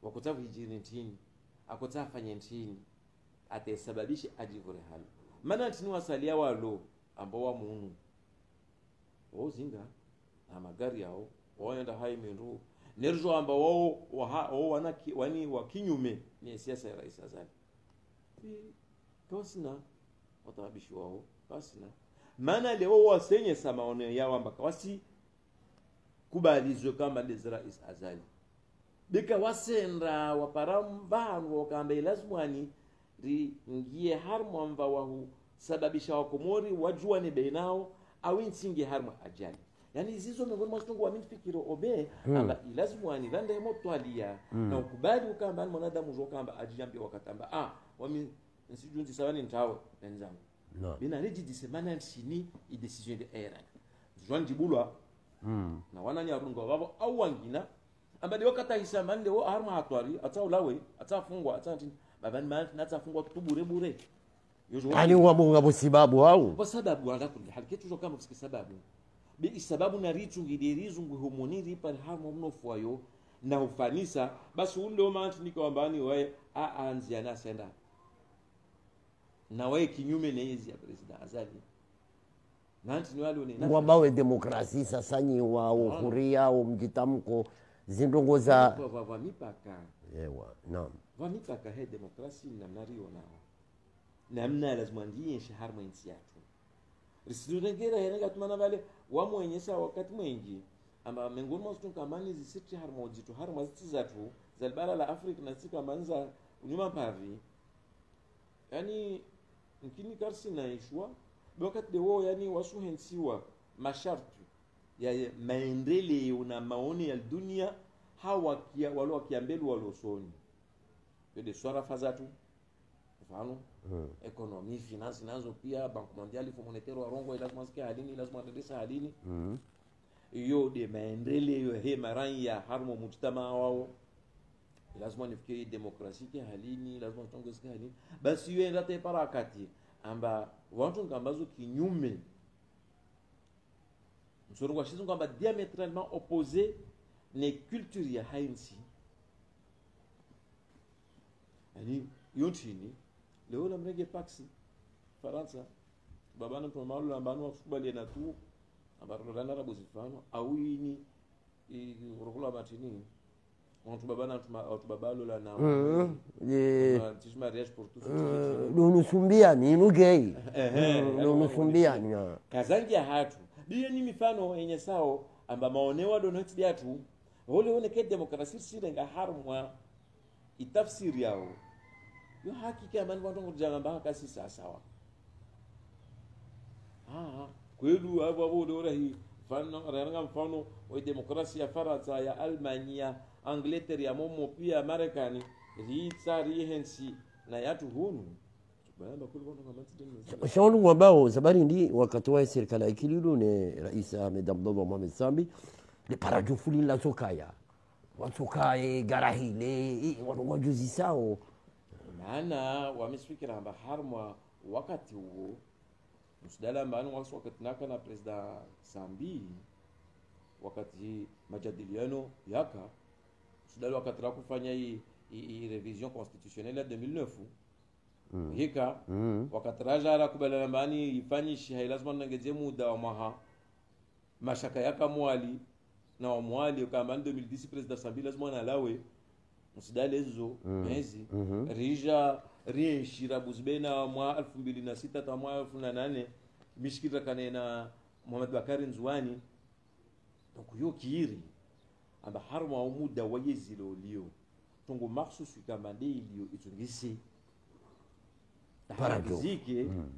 wakutaka hijiri ntini akutaka fanya ntini atasababisha ajivure hali maana ntini wasalia walo ambao wa munu wao zinga na magari yao waenda hai menru nerjo ambao wao wani wakinyume ni siasa ya rais Azali tosina watabishi wao basina maana leo wasenye samaone yao ambaka wasi kubalizwe kama rais Azali bika wasenda waparambanu wakambe lazimani ri ngie harmo mva wahu sababisha wakomori wajua ni bainao au nsinge harmo ajali yani zizo miongoni mwa stungu wa mfikiro obe amba lazimani vanda moto alia na ukubali ukamba mwanadamu zokamba ajiyambia wakatamba wami nsijunzi sawani ntao nzangu no bina reji disemana nsini i decision de era zwan dibulwa na wananya rungo babo au wangina amba dio kata hisamande wo harma hatwari ataulawe atafungwa atanti babani mali natafungwa tubure bure yani wabunga bosibabu au kwa sababu wala kulli hal kitu kama kwa sababu bi sababu na ritu ngidirizu nguhomoniri par harmo mnofwayo na ufanisa basi ule manti nikwambani wewe aanzia na senda na wewe kinyume na hizi ya president Azali nanti ni wale ni wabawe demokrasi sasa ni wa uhuria au mjitamko zindongoza wa mipaka yewa naam wa mipaka he demokrasi na mnario nao namna lazima ndiye shaharma insi yatu risidurengera henga tumana vale wamwenyesha wakati mwingi amba mengoni mwa kamani zisiti harma jitu harma zitizatu za bara la Afrika na sika manza unyuma pavi yani mkini karsi na ishwa wakati de wao yani wasuhensiwa masharti ya maendeleo na maoni ya dunia hawa wale wakiambelu walosoni de swara fazatu mfano economy finance nazo pia bank mondial fo monetaire warongo lazima sikia halini lazima tendesa halini hiyo de maendeleo he marai ya harmo mujtama wao lazima nifikie demokrasia ke halini lazima tongezeke halini basi hiyo enda te parakati amba watu ngambazo kinyume msoro kwa shizo kwamba diametralement opposé ne culture ya hainsi yani yontini leo na mrege paxi Faransa babana to maulu na banu wakubali na tu abaro rana rabu zifano au ini urukula matini on babana tu babalo la na tis mariage pour tout nusumbia ni nugei nusumbia ni kazangi ya hatu biyo ni mifano yenye sao amba maonewa donati yatu wole one ke demokrasia sirenga harmwa itafsiri yao yo hakika man watu ngujanga mpaka sisi sawa kwelu abo dora hii fano ranga mfano wa demokrasia Faransa ya Almania Angleterre ya momo pia Marekani ri tsari hensi na yatu hunu baba kulikuwa kama mtini shauri wabao sabari ndi wakati wa serikali ya Kililu ne Rais Ahmed Abdullah Mohamed Sambi le paradufuli la sokaya watokae garahile wajuzi sao maana wamesfikira kwamba harma wakati huo msdala mbani wakati naka na president Sambi wakati majadiliano yaka msdala wakati la kufanya hii revision constitutionnelle ya 2009 hika wakati raja kubala mbani ifanyishi hailazima nangeje muda wa maha mashaka yaka mwali na wa mwali kama 2010 president Sambi lazima analawe msidalezo mezi rija rieshira buzbena mwa 2006 ta mwa 2008 mishikira kanena Muhammad Bakari Nzwani donc yo kiri amba harma umuda wayezilo lio tongo maksusu kama ndio itungisi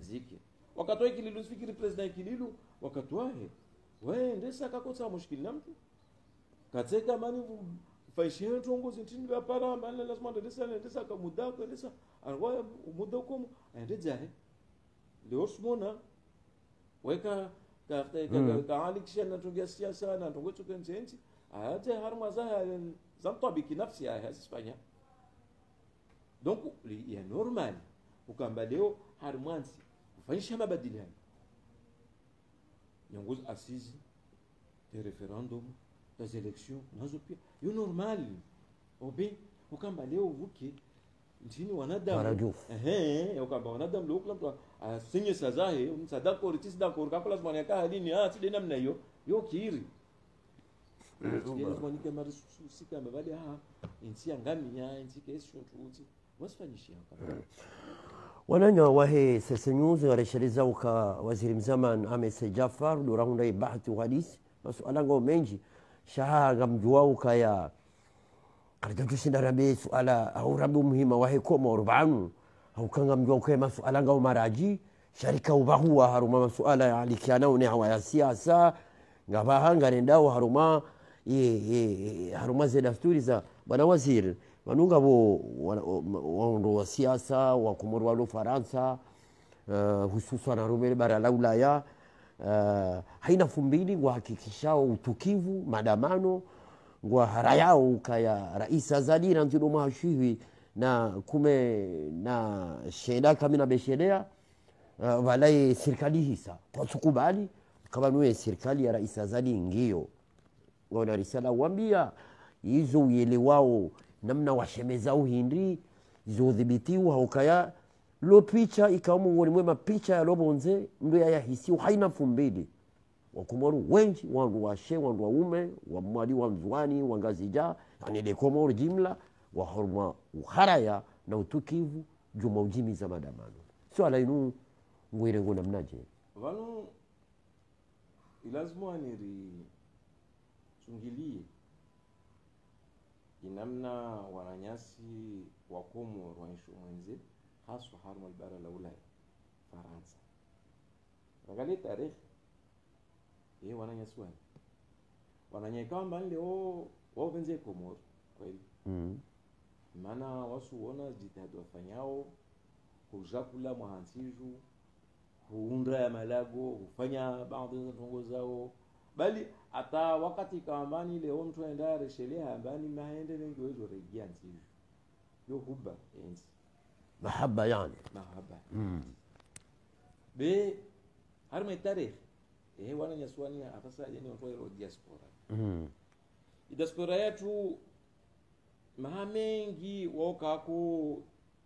zike wakatoa Kililu fikiri president Kililu wakatoa wewe ndesa kakotsa mushkili na mtu kateka mani faishiyo tongo zintini para mali lazima ndesa ka muda ko ndesa arwa muda ko endeja leo smona weka ka alik shana tungia siasa na tongo tukenzenzi aje harma za zamtabiki nafsi ya Hispania. Donc il est normal ukamba leo harmansi kufanyisha mabadiliano nyongozi asizi de referendum des élections nazo pia yo normal obe ukamba leo vuke ntini wanadamu ukamba wanadamu leo kula mtu asinye sazahe msadako ritisi dako kapala zmania ka halini tide namna hiyo yo kiri lazima nike mari sika mbali insi angamia insi kesho tuuti wasifanyishia wananya wahe sesenyuzi wareshaliza uka waziri mzaman Amese Jafar durahunda ibahati hadisi masuala ngo menji shahaga mjua uka ya karitatushinda rabe suala au rabu muhima wahe koma urbanu au kanga mjua uka masuala ngo maraji sharika ubahuwa haruma masuala ya alikiana une hawa ya siasa ngabaha ngarendao haruma zedasturi za bwana waziri manunga waondo wa siasa wa kumurwa lo Faransa hususan harumele bara la Ulaya haina fumbili kuhakikishao utukivu madamano ngwa harayao kaya rais azali na ndio mahashiwi na kume na sheda kamina beshelea walai serikali hisa kwa tukubali kama niwe serikali ya rais azali ngio ngona risala wambia hizo uelewao namna washemeza uhindri zodhibitiwa hukaya lo picha ikamu ngoni mwema picha ya lobonze ndo ya hisi haina fumbili wakumoru wengi wandu washe wandu waume wa mwali wa mzwani wangazija yani de komoro jimla wa horma uharaya na utukivu juma ujimi za madamano so ala inu ngwire ngona mnaje vanu ilazmu aniri sungilie inamna wananyasi wakomo rwanisho mwenze haswa harma bara la Ulaya Faransa angalia tarehe wananyasi wananyeka mbali leo wao venze Komoro kweli maana wasuona jitihada wafanyao kujakula mahansiju kuunda ya malago kufanya baadhi ya tongo zao bali hata wakati kambani leo mtu aenda reshelea ambani maende wengi wezo rejea nziju yo huba enzi mahaba yani mahaba be harma tarehe wana nyaswani afasa yani watu wa diaspora diaspora yetu mahamengi wokako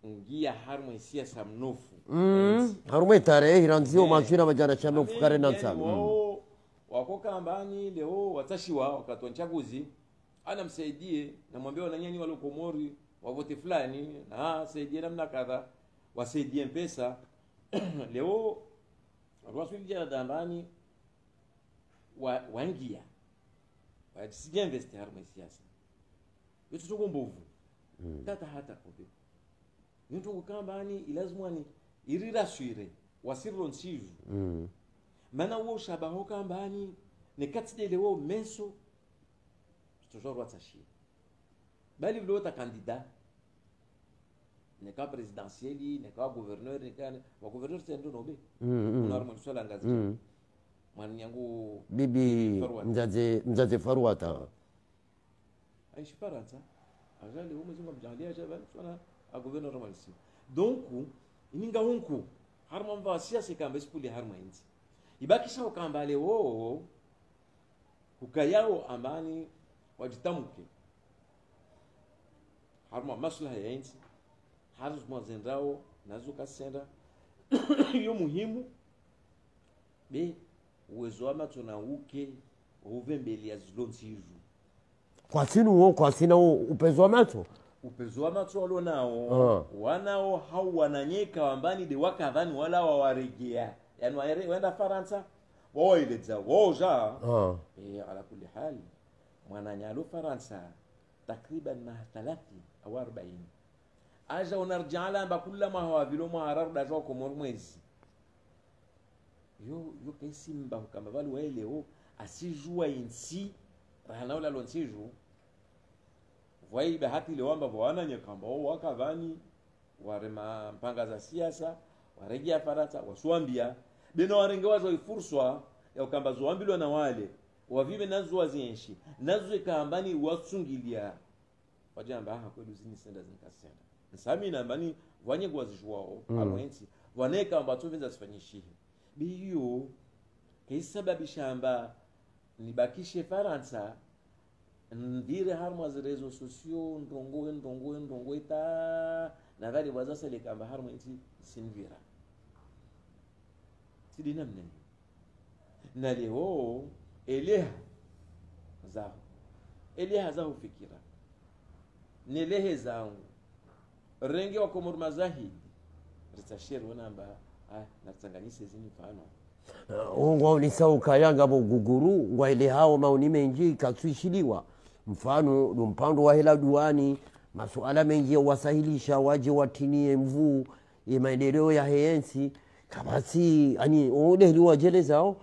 ngia harma siasa mnofu harma tarehe iranzio majira majana cha mnofu kare nansa wako kambani leo watashiwa wakati wa uchaguzi ana msaidie na mwambie wananyani wale Komori wavote fulani na saidie namna kadha wasaidie pesa leo waswili dambani wangia wasije investi harma siasa yote tukumbuvu tata hata kobe yote kambani ilazimani irirashire wasirro nsiju mana wo shabaho kambani ne katide leo menso toujours watashi bali vile ta candidat ne ka presidentieli ne ka gouverneur ne ka wa gouverneur tendo nobe normal swala ngazi mwana yangu bibi mzaze Farwata aishi Faransa ajali huko mzungu mjalia jaba swala a gouverneur normal si donc ininga hunku harma mva siasa kamba spuli harma inzi ibakisha ukambale wo ukayao amani wajitamuke harma maslaha ya inzi harma zendao nazuka senda hiyo muhimu be uwezo ama tunauke uvembeli ya zilonsizu kwa sina upezo wa macho walo nao wanao hau wananyeka wambani de wakadhani wala wawaregea yani waenda Faransa wao ileza wao ja ala kulli hali mwananyalo Faransa takriban na 30 au 40 aja unarjala bakula ma hawa vilo maharar da jo Komoro mwezi yo kaisimba kama bali waeleo asijua insi rahana wala lonsiju voi bahati lewamba bwana nyekamba wakadhani warema mpanga za siasa warejea Faransa waswambia beno warengewa zo ifurswa ya kamba zoambilwa na wale wavive nazo wazienshi nazo kambani wasungilia wajamba kweli zini senda zinkasenda nsami nambani vanye gwazishwao amwenzi waneka ambato venza sifanyishihe biyo kaisababisha amba nibakishe Faransa ndire harma zirezo sosio ndongo ta na vali waza leka amba harma inti sinvira sidina mneni na leo eleha zao fikira nelehe zangu renge wa komor mazahidi ritasheri wanamba natsanganyise zini mfano ngwa unisauka yanga bo guguru ngwa ile hao mauni menji katwishiliwa mfano lumpando wa hela duani masuala mengi wasahilisha waje watinie mvuu ya maendeleo ya heyensi kabasi ani odeli wajelezao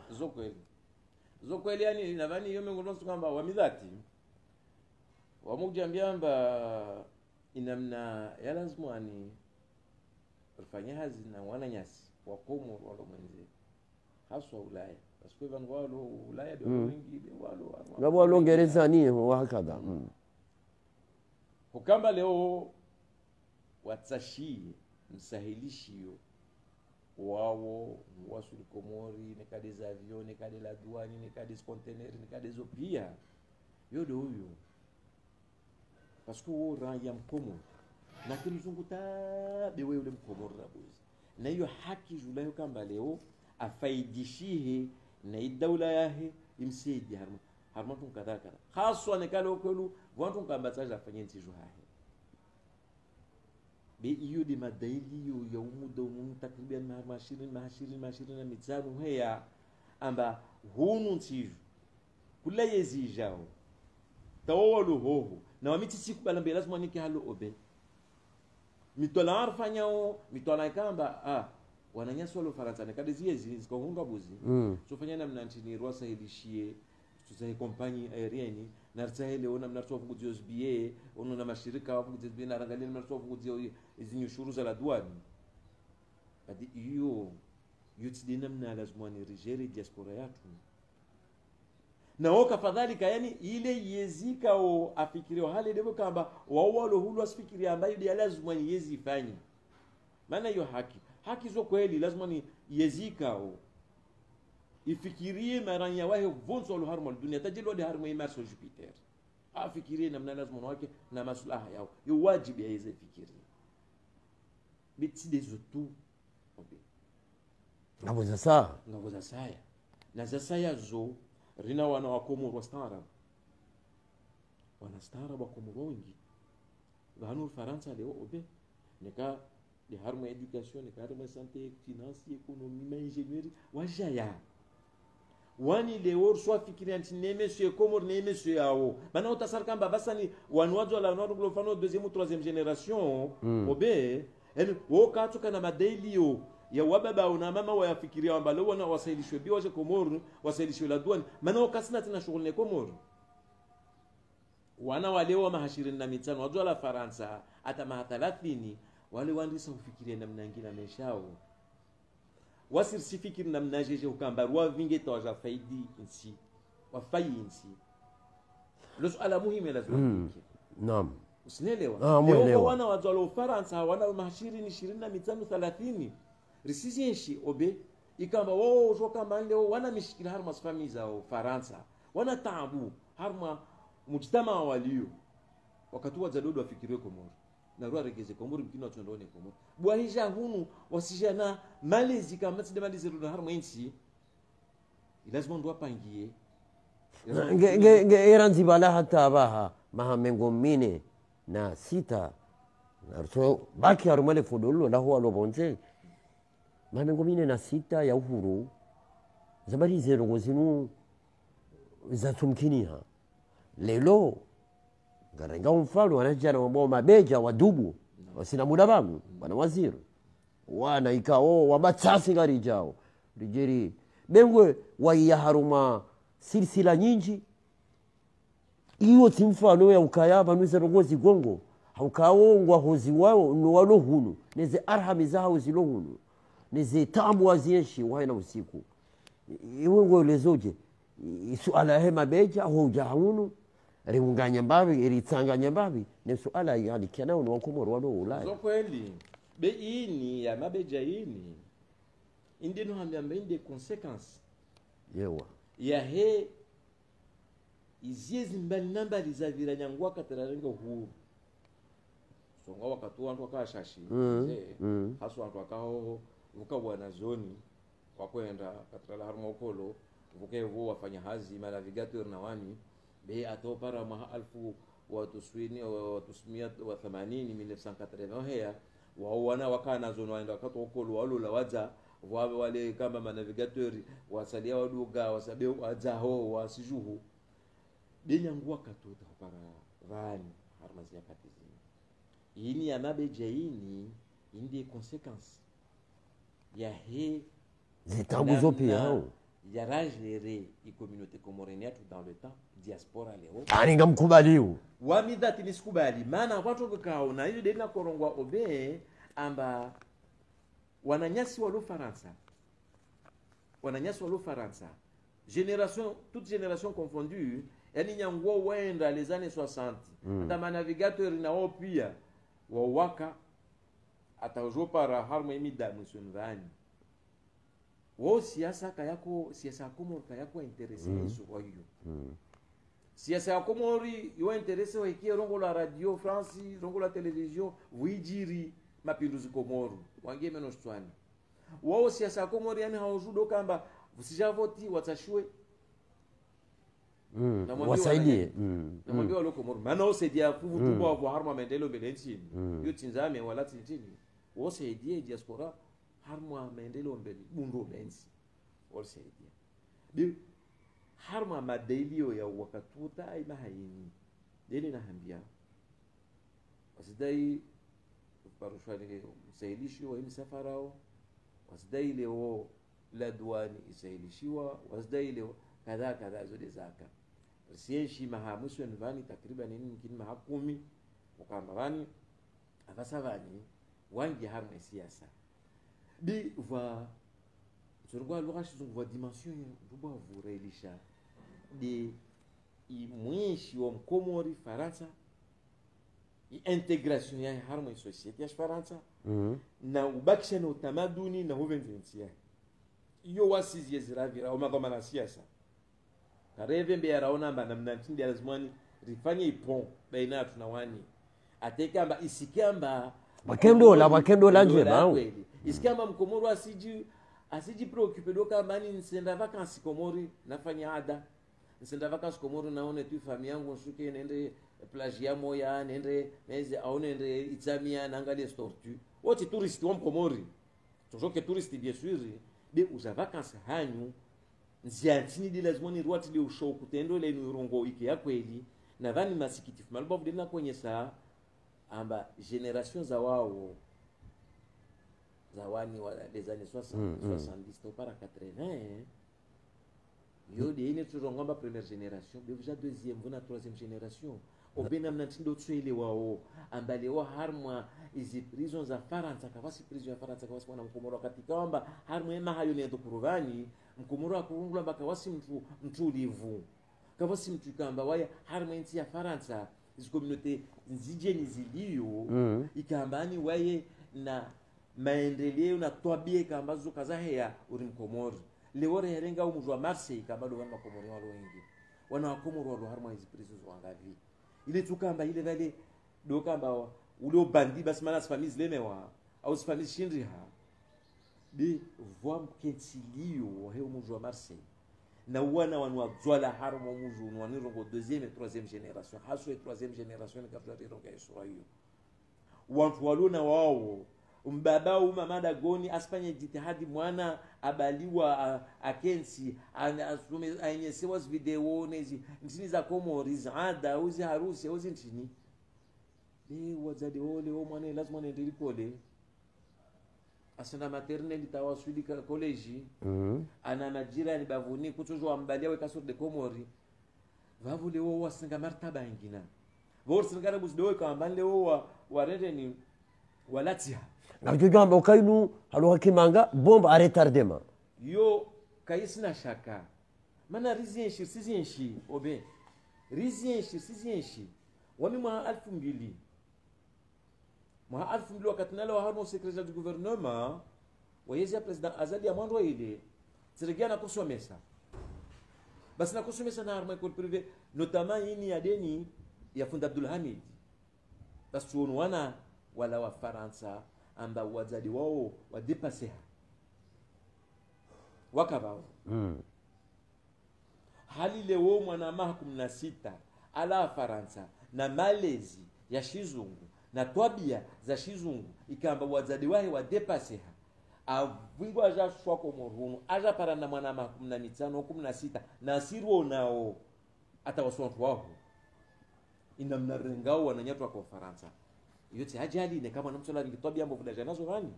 zokweli yani nadhani hiyo mengonoso kwamba wamidhati wamujambiamba inamna ya lazima ani rufanya hazi na wananyasi wakomo walo mwenzi haswa Ulaya basi vangu walo Ulaya ndio wengi walo Ngereza ni hakadha hukamba leo watsashi msahilishio wao wasuli Komori nekade za avion nekade la douane nekade container nekade zo pia yodo huyo parce que wo raya mkomo na kimzungu bewe ule mkomoro rabuzi na hiyo haki julayo kamba leo afaidishihe na idaula yahe imsidi harma tunkadaka haswa nekalo kwelu wantu kamba tsaja afanye ntiju hahe be iyo de madaili ya umuda takriban mashirini na mizanu heya amba hunu ntiju kula yezijao tawolu hoho na wamiti siku balambe lazima niki halo obe mitola arfanyao mitola kamba wananyasi walo Faransa nekade ziezi zikohunga buzi so fanya namna ntini rwasa hilishie tuzahe kompanyi aerieni na rtsahe leona mnarto fungudio SBA ono na mashirika wafungudio SBA na rangalia mnarto fungudio izinyo shuru za la duani adi iyo yutsidina mna lazima ni rigeri diaspora yatu na oka fadhalika yani ile yezika o afikirio hali debo kamba wawalo hulu asifikiri ambayo dia lazima ni yezi ifanye maana hiyo haki zo kweli lazima ni yezika o ifikirie maranya wahe vonso lo harmo dunia tajilo de harmo imarso Jupiter afikirie namna lazima wake na maslaha yao yo wajibu yeze fikirie biti dezo tu obe ngaboza saya na zasaya zo rina wana wakomoro wastara wanastara wakomoro wengi vanu Faransa leo obe neka de harmo education neka harmo santé finance économie mais ingénierie wajaya wani leo swa fikiria ntineme sio komoro neme sio yao bana utasar kamba basani wanwazo la nord glofano deuxième ou troisième génération obe en wokato kana madelio ya wababa una mama wayafikiria kwamba leo wana wasailishwe bi waje Komoro wasailishwe la douane maana wakasina tena shughuli na Komoro wana wale wa mahashirini na mitano wajua la Faransa hata maha 30 wale wandisa ufikiria namna nyingine ameshao wasirsifikiri namna jeje ukamba ruwa vinge tawaja faidi insi wafai insi lo suala muhimu lazima naam usinelewa leo wana wajua la Faransa wana mahashirini 25 30 risizienshi obe ikamba wao joka manleo wana mishikila harma sfami za Faransa wana taabu harma mujtama walio wakati wa zadodo wafikiriwe Komoro na ruwa regeze Komoro mkino tuendone Komoro bwahisha hunu wasijana malezi kama tsinde malezi ruda harma insi lazima ndo wapangie eranzi bala hata abaha mahamengo mine na sita narso baki harumale fudulu la huwa lobonze mahamengo mine na sita ya uhuru zabari zero zinu za tumkiniha lelo ngarenga mfalo wanajana wabo mabeja wadubu wasina muda bamu bwana waziri wana ikao wabatsasi ngari jao rijeri bengwe waiya haruma silsila nyingi iyo timfano ya ukayaba nuza rongozi gongo haukawongwa hozi wao no walo hunu neze arhami zao zilo hunu neze tamu wazieshi waina usiku iwe ngo lezoje suala hema beja hoja hunu riunganya mbavi ritsanganya mbavi ni suala yani kana ni wakomoro walo ulaya zo kweli be ini ya mabeja ini indi no hambia mbende consequence yewa ya he iziezi mbali nambali za vira nyangwa katararenga huru songa wakati wantu wakashashi hasu wantu wakaho vuka bwana zoni wakwenda katrala harma ukolo vuke vo wafanya hazi ma navigateur na wani be atopara ma alfu wa tuswini wa tusmia wa 80 1980 hea wa wana wakana zoni waenda wakati ukolo walola waza wale kama ma navigateur wasalia waduga wasabe wazaho wasijuhu benyangwa katuta para vani harma zia katizi ini ya mabeja ini indi consequence ya he zitanguzo pia ya rajere i communauté comorienne dans le temps diaspora leo aninga mkubaliu wamidhati nisikubali maana watu wakao na hiyo dena korongwa obe amba wananyasi wa Faransa génération toute génération confondue yani nyangwa wenda les années 60 hata navigateur na pia wawaka atajopara harma imida msunvani wo siasa kayako siasa komori kayako interesse iso kwa hiyo siasa komori yo interesse wa ikie rongo la radio France rongo la television wijiri mapinduzi komoro wangie menos twani wo siasa komori yani haujudo kamba usijavoti watashwe wasaidie namwambia wale komoro maana usaidia kuvutumba wa harma maendeleo mbele nchini hiyo tinzame wala tintini wasaidie diaspora harma maendeleo mbele bundo bensi wasaidia bi harma madelio ya wakatuta ima haini deni na hambia wasidai parushani usailishiwa hii safarao wasidai leo la duani isailishiwa wasidai leo kadha zote zaka sieshi mahamusu nvani takriban nini mkini mahakumi ukamavani avasavani wangi harma siasa bi va surgwa lugha shizungu dimension duba vurelisha de imwishi wa mkomori Faransa integration ya harma society ya Faransa na ubakisha na utamaduni na huvenzensia iyo wasizi yeziravira au magoma na siasa kareve mbe yaraona mba namna ntindi lazimani rifanye ipon baina tunawani atekamba isikamba wakendo la njema isikamba mkomoro asiji preoccupe doka mani nsenda vacances komori nafanya ada nsenda vacances komori naone tu famille yangu nsuke nende plage ya moya nende meze aone nende itamia nangalie tortue wote touriste wa mkomori tojoke touriste bien sûr be uza vacances hanyu nziantini de lazimani ruati de ushow kutendo le nurongo iki ya kweli na vani masikitifu malbavu de na kwenye saa amba generation za wao zawani wa des années 60 70 para 80 yo de ine turongomba première génération be déjà deuxième vona troisième génération obena mnatindo tswele wao ambale wa harma izi prison za Faransa kavasi prison ya Faransa kavasi mwana mkomoro katika kwamba harma ema hayo ni kuruvani mkomoro akurungula mpaka wasi mtu livu kavasi mtu kamba waya harma inti ya Faransa izi communauté nzijeni zilio ikambani waye na maendeleo na twabie kamba zo kazahea uri mkomoro leo herenga umujwa Marseille kamba do wana komoro walo wengi wana wakomoro walo harma izi prison zo angavi ile tukamba ile vale do kamba ule bandi basi mana famille lemewa au famille shindriha de voix kentilio he umujwa Marseille na wana wanwa zwala harmo muju no nirongo deuxième et troisième génération haso et troisième génération kabla rironga isura hiyo watu walona wao mbaba umamada goni asfanye jitihadi mwana abaliwa akensi asume ainyesewa video nezi ntini za komori zaada uzi harusi uzi ntini wazade ole o mwana lazima nendeli kole asana maternelle tawasuli ka college ana najira ni bavuni kutujwa mbalia we kasur de komori vavule wo wasinga martaba ingina vorsinga busdo ka mbale wo warende ni walatia ngajugamba ukainu halo kimanga bomba a retardement yo kaisina shaka mana rizienshi sizienshi obe rizienshi sizienshi wami mwa 2000 wakati nalo wa harmo secrétaire du gouvernement wayezi ya president Azali ya mwando ile tsiregia na kusomesa basi na kusomesa na harmo école privée notamment ini ya deni ya Funda Abdul Hamid basi tuonwana wala wa Faransa amba wazadi wao wadepasseha wakabao hali leo mwana maha 16 ala Faransa na malezi ya shizungu na twabia za shizungu ikamba wazadi wahe wadepasseha avingwa aja shwako morhunu aja para na mwana maha 15 16 na sirwo nao ata waswantu wao ina mnarengao wananyatwa kwa Faransa yote ajali ne kama namsola ngitwabia mbo vula janazo gani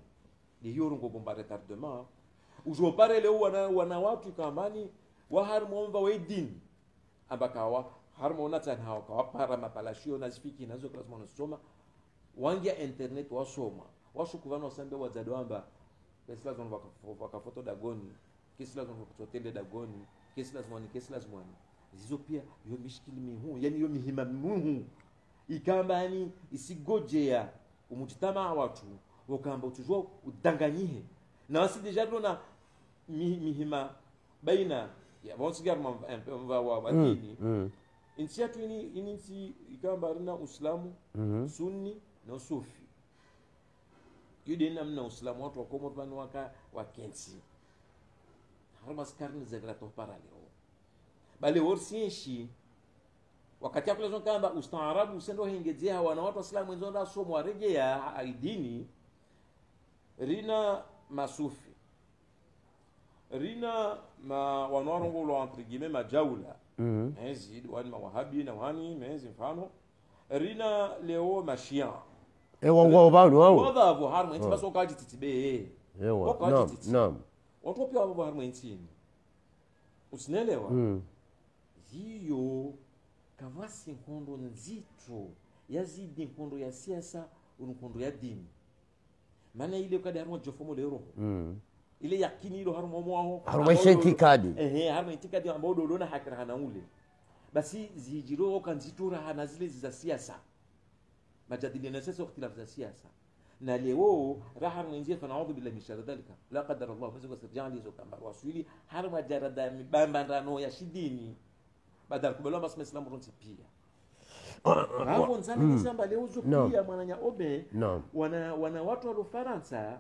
ni hiyo rungo bomba retardement ujo pare leo wana watu kambani wa harmonva wedin abakawa harmona tana hawa kwa para mapalashio na zifiki nazo class monosoma wangia internet wasoma washukuvana wasambe wazadwamba kesi lazima wakafoto dagoni kesi lazima wakutotende dagoni kesi lazima zizo pia yo mishikili mihu yani yo mihima mihu ikamba yani isigojea umutitama watu wakamba utujua udanganyihe na wasi deja dona mihima baina ya bonsigar mva wa dini insi yatu ini ikamba rina Uislamu sunni na sufi yudi namna Uislamu watu wakomo banu wa kensi harma skarni zagrato paraleo bali worsienshi wakati hapo lazima kamba ustaarabu usendo hingezea wana watu Waislamu wenzao somo warejea aidini rina masufi rina ma wanarongo lo entre guillemets majaula hizi wani mawahabi na wani mezi mfano rina leo mashia wangu bado wao wao harmo enti baso kaji titibe naam watu pia wao harmo enti usinelewa hiyo kavasi nkondo nzito yazidi nkondo ya siasa unkondo ya dini maana ile kada harmo jofomo lero ile yakini ilo harmo mwao harmo itikadi harmo itikadi ambao dodona hakira hana ule basi zijiro kanzitura hana zile za siasa majadiliano sasa ikhtilaf za siasa na leo raha mwenzie fanaudhu billahi min sharri dhalika la qadar Allah mwezo sirjani hizo kamba waswili harma jarada mibamba ndano ya shidini badala kubelwa basi Muislamu ronti pia hapo nzani nisamba leo pia mwananya obe wana watu wa Faransa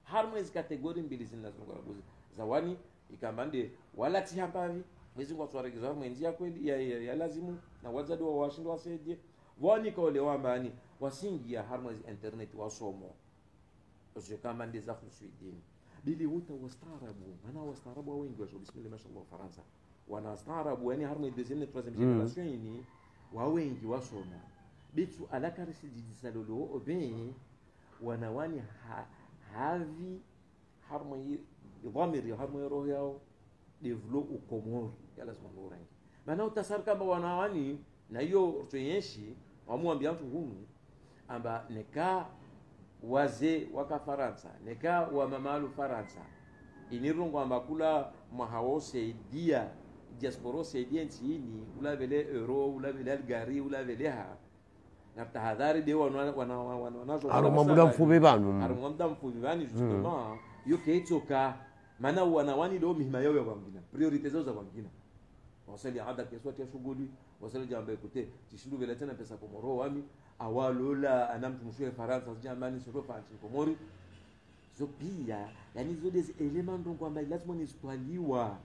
harma hizo kategori mbili zinazungurabuzi zawani ikambande wala tihambavi mwezi kwa twaregezo mwenzia kweli ya lazimu na wazadi wa washindo waseje wani kwa wale wambani wasingia harma internet wasomo usije kama ndiza kuswidini bili huta wastaarabu maana wastaarabu wengi wa bismillah mashallah Faransa wana staarabu yani harma deuxième troisième génération ini wa wengi wasoma bitu alaka risidisalolo oben wana wani havi harma dhamiri harma roho yao develop ukomori ya lazima ngorangi maana utasar kama wana wani na hiyo tuyenshi wamwambia mtu hunu amba neka waze waka Faransa neka wa mamalu Faransa inirungu amba kula mahao saidia diaspora saidia nchini ula vile euro ula vile algari ula vile ha na tahadhari de wanazo harumamda mfubi banu justement yo keitoka maana wanawani leo mihima yao ya kwingine priorite zao za kwingine wasali ada kesho tia shughuli wasali jambo ekote tishindu vile tena pesa Komoro wami awalola anamtumshwe Faransa jamani sio fancy Komori zo pia yani zo des elements donc kwamba lazima nisitwaliwa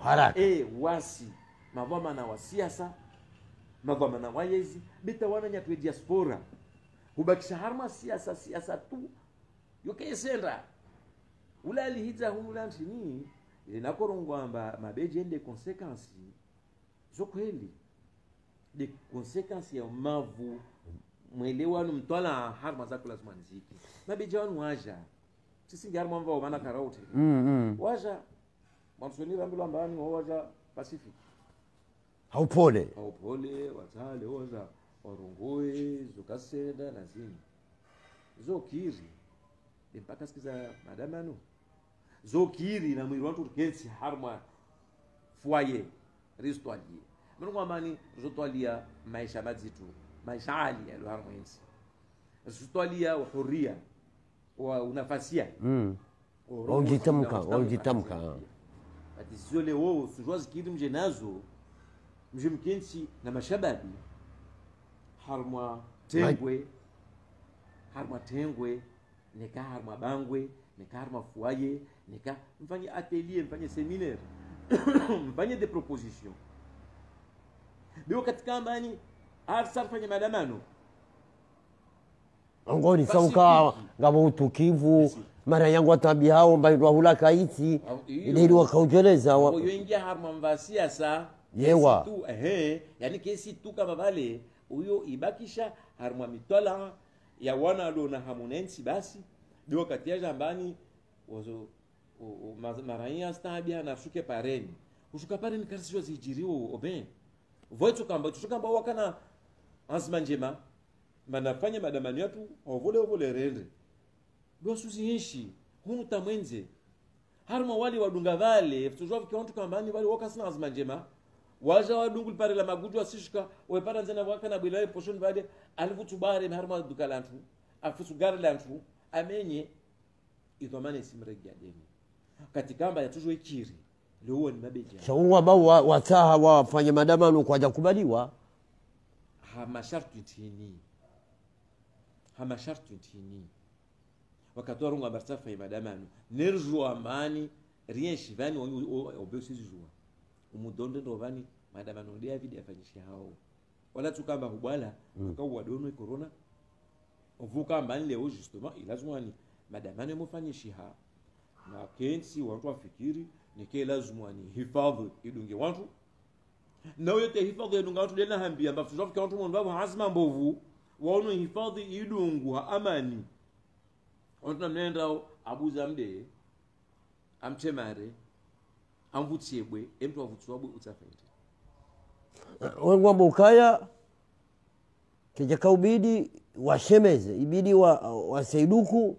haraka wasi mavama na wasiasa mavama na wayezi bita wana nyatwe diaspora hubakisha harma siasa tu yokesenda ulali hiza humula nchini inakorongwa amba mabeje ende consequences zo kweli de consequences ya mavu mwelewano mtwala harma za kula zmanziki mabeje wanu waja sisi harma mva wana karauti waja mwansoni rambilo ambani waja Pacific haupole watale waja warongoe zokasenda na zini zokiri mpaka sikiza madamano zokiri na mwili watu kensi harma foyer restaurer Mungu amani zotwalia maisha mazitu maisha ali alwar mwenzi zotwalia huria wa unafasia wajitamka ati sio leo sujwazi kitu mje nazo mje mkensi na mashababi harmwa tengwe nika harmwa bangwe nika harmwa foyer nika mfanye atelier mfanye seminaire mfanye des propositions bio katika amani arsa mfanye madamano ngoni sauka ngabo utukivu mara yangu atabia hao mbaidwa hula kaiti ile wakaujeleza yoingia harma mvasia sa yewa tu yani kesi tu kama vale huyo ibakisha harma mitola ya wana ndo na hamunensi basi ndio katia jambani wazo maranya stabia na shuke pareni kushuka pareni kasi zijiriwo oben voito kamba wakana azma njema manafanya madamani yetu ovole rende ndio suziishi hunu tamwenze harma wali wadunga vale tujua vikiwantu kambani wali wakasina azma njema waja wadungu pare la magudu asishika wepara nzena wakana bilai poshon vale alivutubare harma dukalantu afusugar lantu amenye itomane simregia deni katikamba ya tujua ikiri leo ni mabeja shauri ambao wataha wafanye madamano kwa jakubaliwa hama shartu ntini wakati warunga barsafa madamano nerjo amani rien shivani obesizi jua umudonde ndovani madamano ndia vidi afanyisha hao wala tukamba hubala kwa dono corona uvuka ambani leo justement ilazima ni madamano mufanyisha ha na kensi watu wafikiri nike lazima ni hifadhi idunge watu na yote hifadhi idunge watu dena hambia ambapo tuzofika watu mbao hazma mbovu waone hifadhi idungu amani watu mnenda abuza mde amtemare amvutiebwe emtu avutswabwe utafenti wengwa bukaya kijaka ubidi washemeze ibidi wasaiduku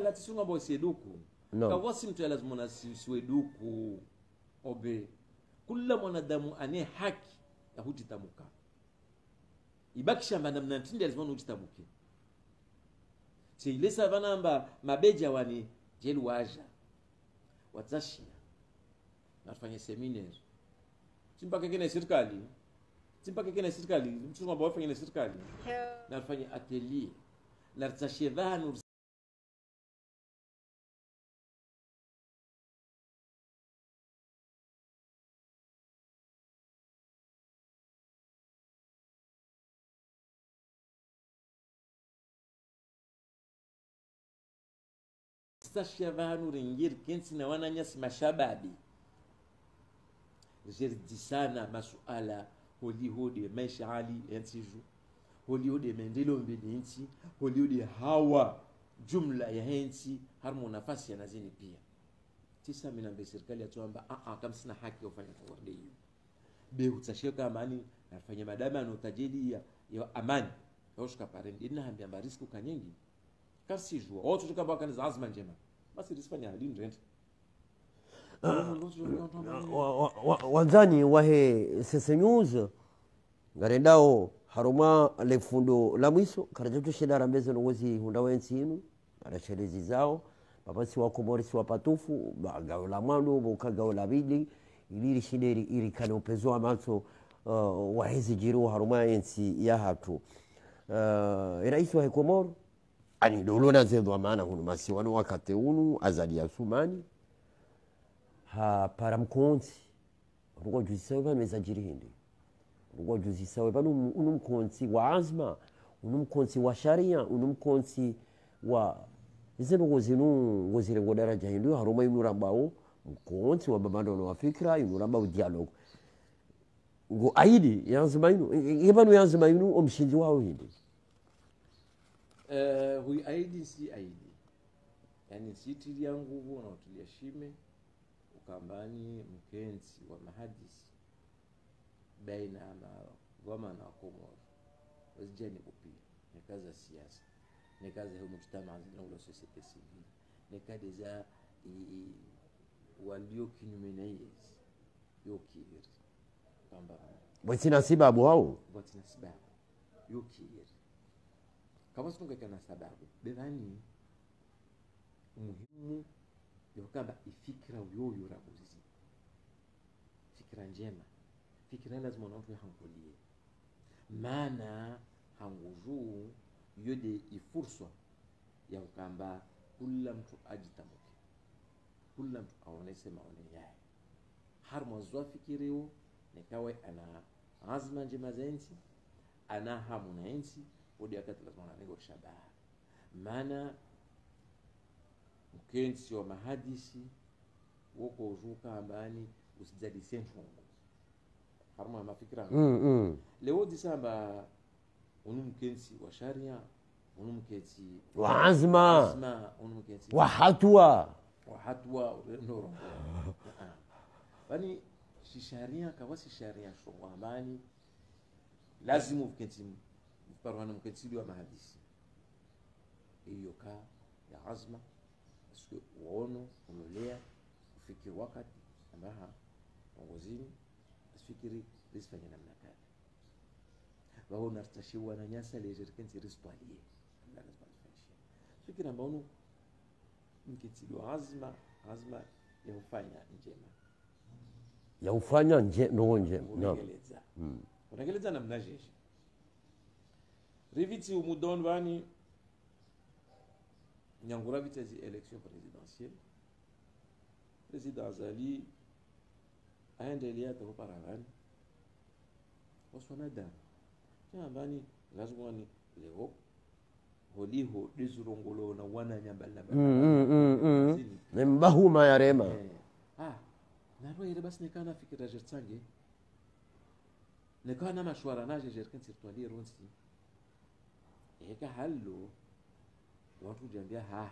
la tisunga bo saiduku kawasi mtu lazima na siweduku obe kila mwanadamu ane haki ya hujitamuka ibakisha mbanda mtinde lazima hujitamuke si ile savana amba mabeja wani jelu waja watashia nafanya seminaire simpaka kene serikali mtu mabao fanya serikali nafanya atelier na tashevanu tashevanu ringir kensi na wananyasi mashababi jerdi sana masuala holi maisha ali ensiju holi mendelo mbili nchi holi hawa jumla ya hensi harmo nafasi ya nazini pia tisa minambe serikali atuamba kama sina haki ufanya kwa hiyo be utashia kama ani nafanya madama anotajeli ya amani yoshika parendi ina hambia mbarisko kanyengi kasijua watu tukaba kana za azma njema basi risifanya halini rent wanzani wahe sese news garendao haruma lefundo la mwiso karajetu shedara mbeze ngozi hunda wensi inu arashelezi zao babasi wako morisi wapatufu bagao la mwandu bukagao la bidi iliri shideri iri kana upezo amato wahezi jiru haruma ensi ya hatu rais wa Komoro ani dolona zedo maana hunu masiwano wakati unu azali ya sumani ha paramkonzi rugo juzisawe mezajiri hindi rugo juzisawe banu unumkonzi wa azma unumkonzi wa sharia unumkonzi wa izeno ngozire ngodaraja hindu haruma inurambao mkonzi wa babando wa fikra inurambao dialogue ngo aidi yanzima inu ibanu yanzima inu omshinzi wao hindi hui aidi si aidi yani siti ya nguvu na utulia shime ukambani mkenzi wa mahadisi baina na goma na Komoro wazijani kupia ni kazi ya siasa ni kazi ya mujtama na ule societe civile ni kazi za walio kinyume na hizi yokiri kamba bwesina sababu hao watina sababu yokiri kama sunga kana sababu bevani muhimu yokamba ifikira yoyo rabuzi fikira njema fikira lazima mtu hangulie maana hanguzu yode ifurswa ya kamba kila mtu ajitamuke kila mtu aonese maoni yake har mwanzo fikireo nikawe ana azma njema zensi ana hamu na ensi odi akati lazima nego shabaha maana mkensi wa mahadisi woko uzuka ambani usijadi senfungu harma mafikira leo disamba unu mkensi wa sharia unu mkensi wa azma unu mkensi wa hatwa ndoro bani sharia kawasi sharia sho ambani lazima mkensi parwana mkensi wa mahadisi hiyo ka ya azma sio uono unolea ufikiri wakati ambaha ngozini ufikiri risfanya namna gani wao unartashiwa na nyasa lejerkensi rispalie Allah lazima tufanyie fikiri ambao mkitido azma ya ufanya njema ya ufanya nje unageleza namna jeshi riviti umudon bani nyangura vitezi election présidentielle président Azali aendelea kuparangana wasonada bani lazima ni leo holiho dizurongolo na wana nyambala mbahuma ya rema naro ile basi nikana fikira jertsange nikana mashwara naje jerkan sirtwali ronsi eka hallo watu jambia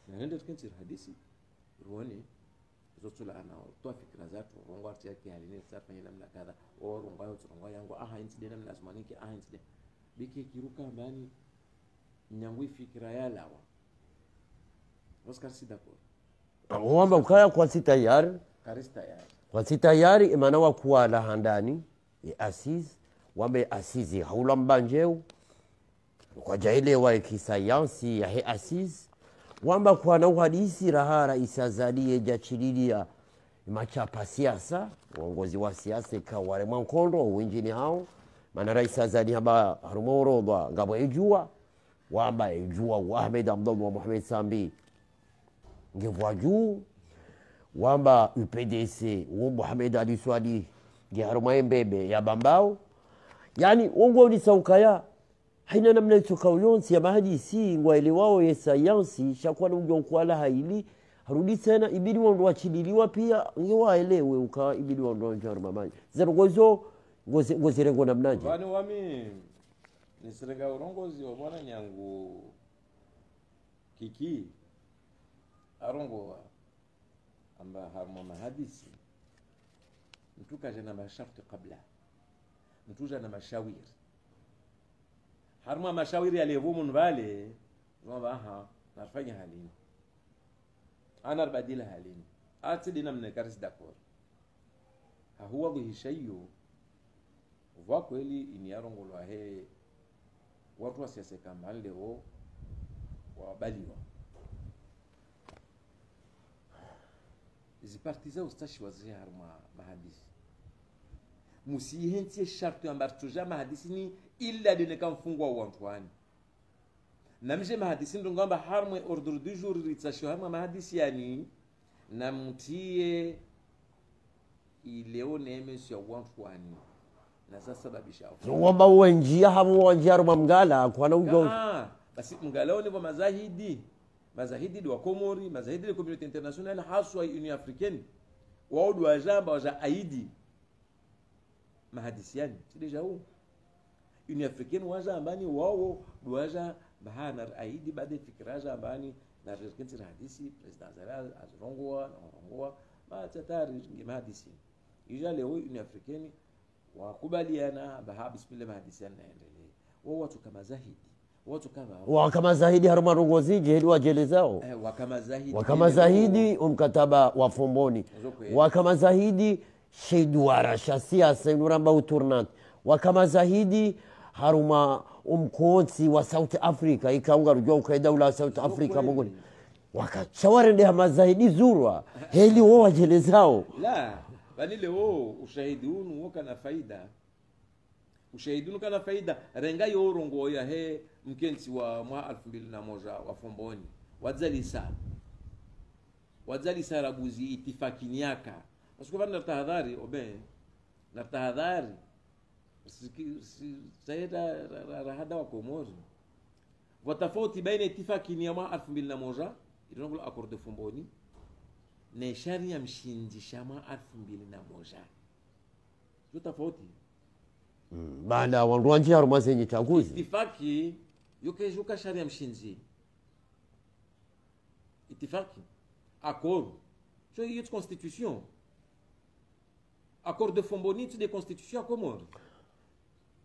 narende tukensir hadisi ruone zotula ana toa fikra zatu rongo arti yake haline safanya namna kadha au rongo yangu incident namna lazmaniki incident biki kiruka mbani nyangui fikra yalawa Oscar sidako wamba ukaya kwa si tayari kwa si tayari imana wa kuwa la handani asiz wambe asizi haula mbanjeu kwa jaile wa kisayansi ya he asiz wamba kwa na uhadisi rahara isazalie jachililia machapa siasa uongozi wa siasa kawale mwankondo uinjini hao maana rais azali haba harumoro ngabo ejua wamba ejua wa Ahmed Abdullah Mohamed Sambi ngevwa juu wamba UPDC wa Mohamed Ali Swadi ngeharuma mbebe ya bambao yani ongo ni saukaya haina namna itoka uyonsi ya mahadisi ngwaele wao ya sayansi shakuwa na ujonkwala haili harudi tena ibidi wando wachililiwa pia ngewaelewe ukawa ibidi wando wanjaruma maji zerongozo ngozirengo namnaje wani wami nisirenga urongozi wa mwana nyangu kiki arongo amba haruma mahadisi mtuka jana masharti kabla mtuja na mashawiri haruma mashawiri yaliyovumu vale wamba nafanya halini ana badila halini atidina mnekaris dakor huwa bihishayo wa kweli iniarongolwa he watu wa siasa kama leo wabaliwa hizi partiza ustashi wazia haruma mahadisi musihentie sharti ambacho jama hadisi ni illa dineka mfungwa wa Antoine namje mahadisi ndo ngamba harmwe ordre du jour ritsasho harma mahadisi yani namtie ileo nemes ya Antoine na sasa babisha wamba wenjia hamu wanjia ruma mgala kwa na ujo basi mgala ni wa mazahidi wa Komori mazahidi de communauté internationale haswa union africaine wao dwa jamba wa aidi mahadisiani si deja huu union africaine waja ambani wao duaja bahana aidi baada fikiraja ambani na rikenti hadisi president Zara azrongoa ba tatari mahadisi ija leo union africaine wakubaliana baha bismillah mahadisiani naendelee wao watu kama zahidi watu kama wakama zahidi haruma rongozi jehedi wajele zao wakama zahidi umkataba wa fomboni wakama zahidi sheiduara shasiasa inuramba uturnant wakama zahidi haruma umkonsi wa South Africa ikaunga rujua ukaida ula South Africa mongoni wakachawarende hama zahidi zurwa heli wo wajele zao la vanile wo ushahidi unu wo kana faida ushahidi unu kana faida renga yo rongo ya he mkensi wa mwa 2001 wa fomboni wadzalisa rabuzi itifakini yaka usikova na tahadhari obe na tahadhari sayeda rahada wa Komoro watafauti baina itifakini ya mwa 2001 ilongo accord de fomboni na sharia ya mshinzi shama 2001 jo tofauti baada wanduanji haruma zenye chaguzi itifaki yuka sharia mshinzi itifaki accord so il y a une constitution accord de fomboni de constitution Comore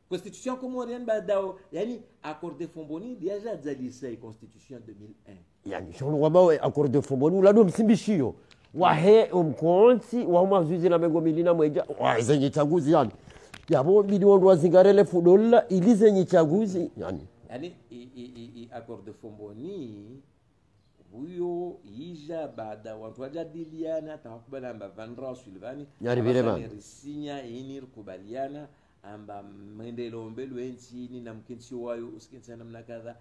constitution comorienne badao yani accord de fomboni déjà zalisa constitution 2001 yani shono wabawe accord de fomboni ulado msimbishio wahe umkonsi wa mazuzi na mengo milina mweja wa zenye chaguzi yani yabo bidi wandu wazingarele fudolla ili zenye chaguzi yani i accord de fomboni huyo ija baada watu wajadiliana takubala amba Vandra Sullivan yari birema sinya inir kubaliana amba maendeleo mbele nchini na mkensi wayo usikensa namna kadha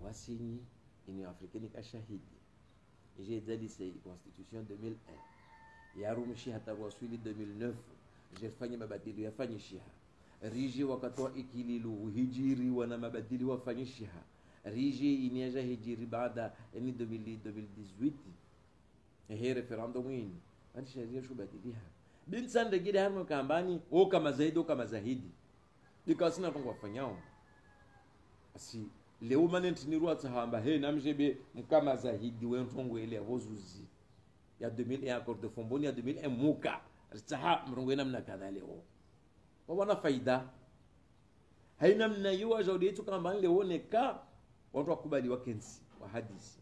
wasinyi ini afrikani kashahidi j'ai dit c'est constitution 2001 yarumshi hata waswili 2009 jefanya mabadiliko yafanyisha riji wakatoa ikililu hijiri wana mabadiliko wafanyisha riji inaja hijiri baada ni 2018 he referendum ini anti sharia shubadiliha binsande gide harmo kambani o kama zahidi dikasina tongo wafanyao asi leo manenti ni ruatsa hamba he namjebe mkama zahidi wentongo ile hozuzi ya 2000 ya accord de fomboni ya 2000 muka ritaha mrongo ina mna kadha leo wana faida haina mna yuwa jodi yetu kama leo neka watu wakubali wakensi wa hadisi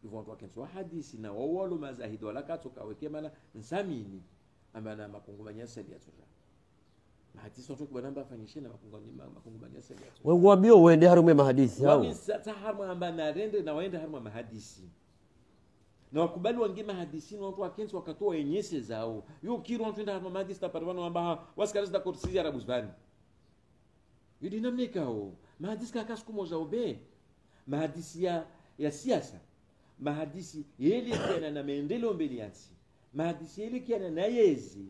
hivyo watu wakensi wa hadisi na wawalo mazahidi wala katoka weke mana nsamini amana makungumanya sali yatura mahadisi watu kubana mba fanyishe na makungumanya sali yatura wewe wambio uende harume mahadisi hao wami sata harma amba na rende na waende harma mahadisi na wakubali wangi mahadisi na watu wakensi wakatoa enyese zao yo kiro watu enda harma mahadisi taparwana amba wasikaliza kortisi ya rabuzbani yudi namnekao mahadisi kakasku moja obe mahadisi ya siasa mahadisi yele kiana na maendeleo mbele yansi mahadisi yele kiana na yezi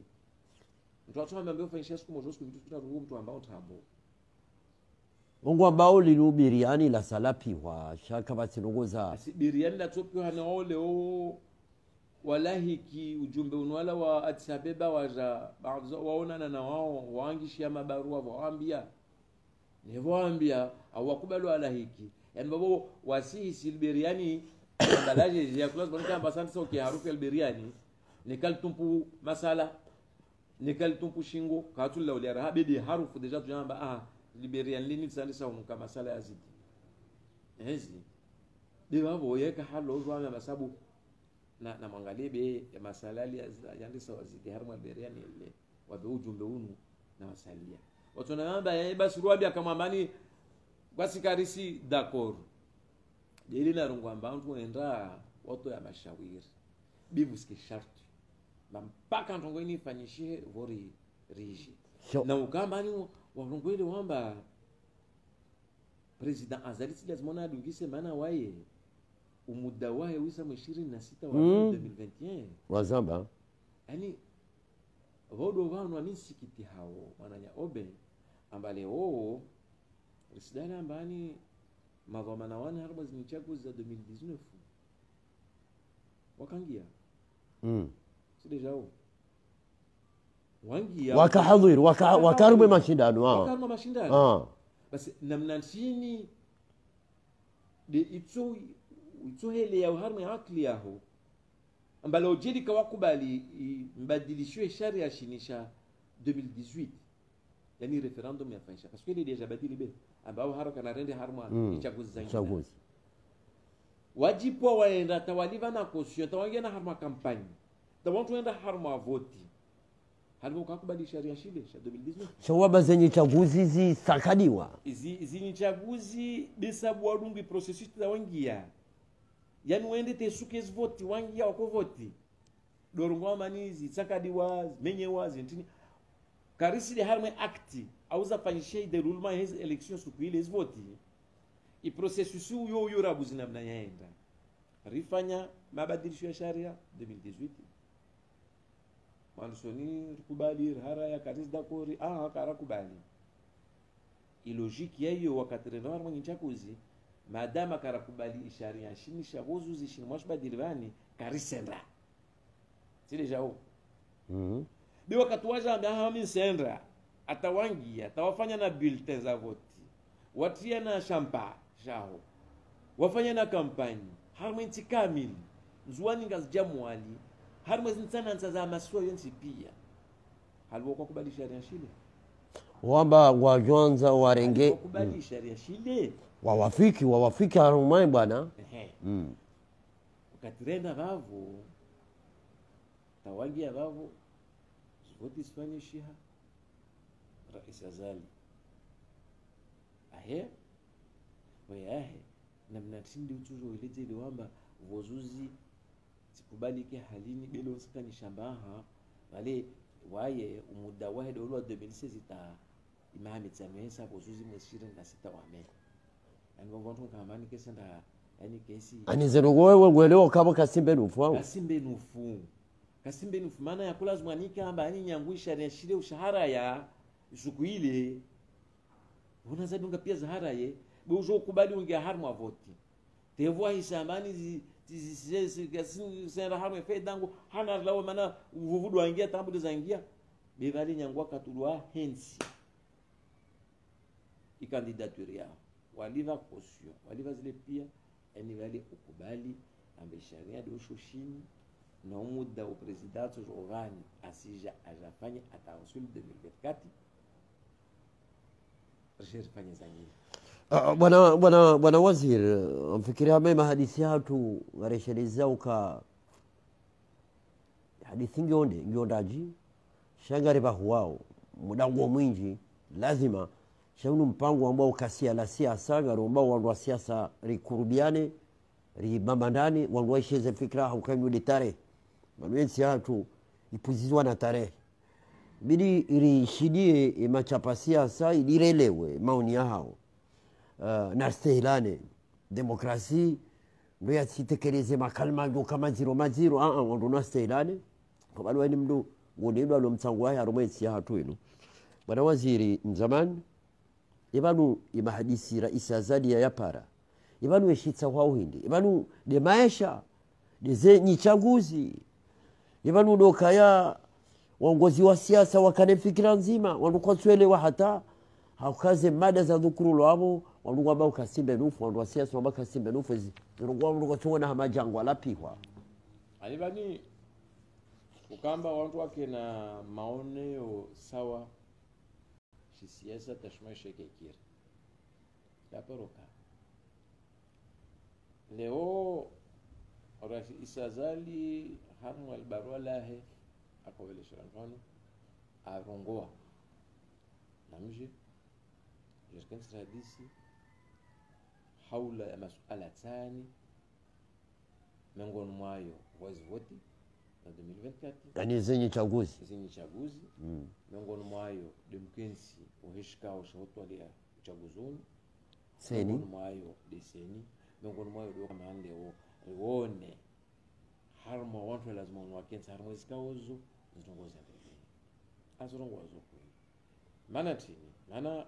mtu watu ambao fanyisha siku moja siku vitu tunaruhusu mtu ambao tabo Mungu ambao linubiriani la salapi wa shaka batinongoza biriani la topio hana ole o wallahi ki ujumbe unwala wa Addis Ababa waja waona na wao waangishi mabarua waambia nevoambia awakubali wala hiki yani babo wasihi silbiriani ndalaje ya kula boneka ambasante so ki harufu albiriani nikaltumpu masala nikaltumpu shingo katula wali rahabidi harufu deja tujamba liberian lini tsalisa unuka masala yazidi hezi de babo yeka halo zwa masabu na mwangalie ya masala yandisa wazidi harma liberiani ile wabe ujumbe unu na wasalia watu naamba basi ruabi kama mani basi karisi d'accord ili na rungwa mbantu enda watu ya mashawiri bivuski sharti mpaka ntongo ini fanyishie vori riji na ukamba ni warungwele wamba president azalisi lazima adungise maana waye umuda wae wisa 26 wa 2021 wazamba yani vodo vanu amisikiti hao wananya obe ambale o risidana ambani madhamana wana harba zinichaguzi za 2019 wakangia si deja wangia wakahadhir wakarume mashindano wakarume mashindano basi namna nchini de ito hele ya harma ya akli yaho ambale ojedi kawakubali mbadilishwe sharia shinisha 2018 yani referendum yafanyisha parce que ile deja badili be ambao haraka na rende harma chaguzi zangi chaguzi wajipo waenda tawaliva na caution tawangia na harma kampani tawantu enda harma voti halimo kakubali sharia shile sha 2019 shawaba zenye chaguzi zisakadiwa izi chaguzi besabu wadungi processus tawangia yani wende tesuke voti wangia wako voti dorungwa manizi sakadiwa menyewa zintini karisi de harma acti auza fanyisha derulma hez election sukuile voti i processus yo rabuzi namna yaenda rifanya mabadilisho ya sharia 2018 mansoni kubali hara ya karizda kori kara kubali ilojiki yayo wakati renawar mwenye chakuzi madama kara kubali sharia shini shagozu zishini mwashbadilivani karisenda sile jao bi wakati waja amehami sendra atawangia atawafanya na bulletin za voti watia na shampa jao wafanya na kampani harmenti kamili zuani ngazijamwali harmezi nsana nsaza maswa yensi pia halwo kwa kubali sharia shile wamba wajonza warenge kubali sharia shile wawafiki harumai bwana ukatirenda vavo tawagia vavo voti sifanye shiha rais azali wayahe namna tindi utuzo ilete ile wamba vozuzi sikubalike halini belo sikani shambaha wale waye umuda wahe dolo 2016 ta imami tsamesa vozuzi mweshirin na sita wame yani wongo kamani kesenda yani kesi ani zero wewe gwelewa kama kasimbe nufu au kasimbe nufu maana ya kula zmanika amba yani nyangwisha ya shile ushahara ya siku ile unaza dunga pia zahara ye bozo kubali unge harma voti tevwa hisamani senda harma fedango hana lawa mana uvudu wangia tambu zangia bevali nyangwa katulwa hensi ikandidature yao waliva caution waliva zile pia yani wale ukubali ambe sharia de ushoshini na muda wa president Giovanni asija ajafanya atawasuli 2024 rishirifanya zangine bwana waziri mfikiria mema hadithi hatu wareshereza uka hadithi ngiondaji shangari bahuwao mudango mwingi lazima shaunu mpango ambao ukasia la siasa ngaro ambao wandu wa siasa rikurubiane ribambandani wandu waisheze fikra hukanyu ditare manwensi hatu ipuzizwa na tarehe bidi irishidie machapa siasa idirelewe maoni yao na stehilane demokrasi ndo yasitekeleze makalma ndo kama ziro wandu na stehilane kwa balwa ni mdu ngodedwa lo mtsangu haya romesi hatu ino bwana waziri mzamani ibanu imahadisi rais azadi ya yapara ibanu yeshitsa wao hindi ibanu de maisha de zenyi chaguzi ibanu dokaya waongozi wa siasa wakane fikira nzima wandukwatwelewa hata haukaze mada za dhukuru lwabo wandu ambao kasimbe nufu wandu wa siasa ambao kasimbe nufu wandu kwatona hamajangwa lapihwa alibani ukamba wandu wake na maoneo sawa siasa tashmaisha kekira yaporoka leo rais isazali hamu albarua lahe akawele shirangano arongoa namji jirkan hadisi haula ya masuala tani miongoni mwayo wazi voti na 2024 yani zenye chaguzi miongoni mwayo demkensi uheshika ushahotwalia uchaguzuni seni miongoni mwayo deseni miongoni mwayo do kama leo rione harma watu lazima wakensa harma zikaozo zitongoza ndege azorongozo kwa maana tini maana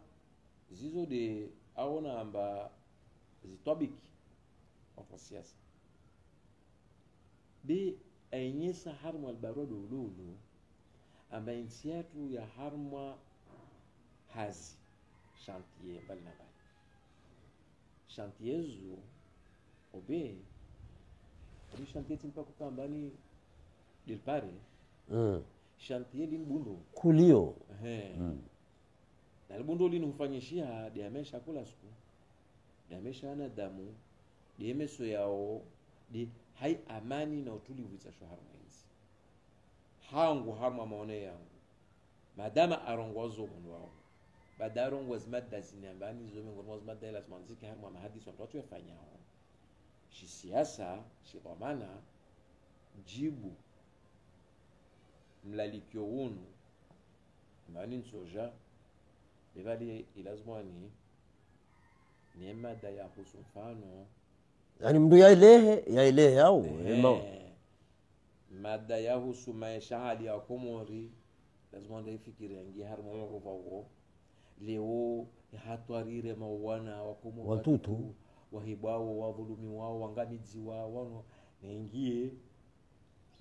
zizo de aona amba zitwabiki wa siasa bi ainyesa harma albarodo lulu amba insiatu ya harma hazi chantier mbali na mbali chantier zu obe ni chantier timpa kukambani dilpare chantier limbundo kulio Alibundo lini hufanyishia diamesha kula siku. Diamesha ana damu, diemeso yao, di hai amani na utulivu za harmonizi. Hangu harma maone yangu. Madama arongozo mundu wao. Badarongo zmadda zinambani zo mengo zmadda ila zmanziki harma mahadisi wa watu yafanyao. Shi siasa, shi dhamana, jibu mlalikyo unu mani nsoja bevali ilazmani ni mada ya husu mfano yani mndu yaelehe au mada ya husu maisha hali ya komori lazima ndaifikiri yangi harma wao leo hatwarire mawana wa komori watutu wahibao wadhulumi wao wangamizi wao wano naingie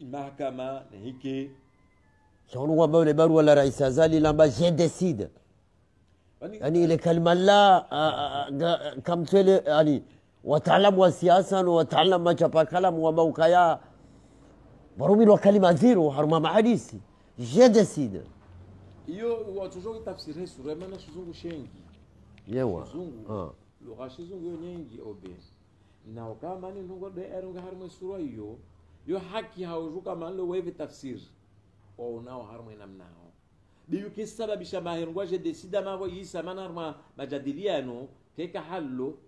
mahakama na hiki shaunu kwamba ule barua la Rais Azali lamba je décide yani ile kalima la kamtele yani wataalamu wa siasa na wataalamu wa chapa kalamu wa maukaya barumi wa kalima zero haruma mahadisi je décide hiyo watu zote tafsiri sura maana shizungu shengi yewa lugha shizungu nyingi obe na kama ni ndongo de erunga haruma sura hiyo yo haki haujuka manlo wewe tafsiri au nao haruma namnao biyo kisababisha mahirungwa je decida mavo yisa mana haruma majadiliano keka hallo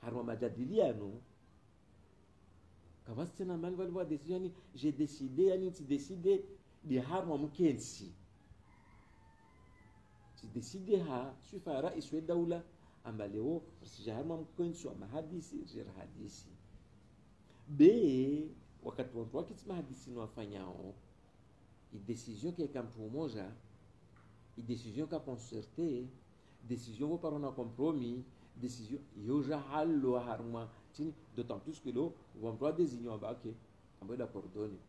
haruma majadiliano kavastina mal valwa decision yani j'ai décidé yani tu décider de haruma mkensi tu décider ha sufa rais wa dawla amba leo sijarma mkensi wa mahadisi jira hadisi be wakati watu wakisema hadisi ni wafanyao décision qui est comme tout moja décision qui a concerté décision vous parlons en compromis décision yoja hallo harma tin d'autant plus que lo vont droit désigner en bas que on va d'accord donner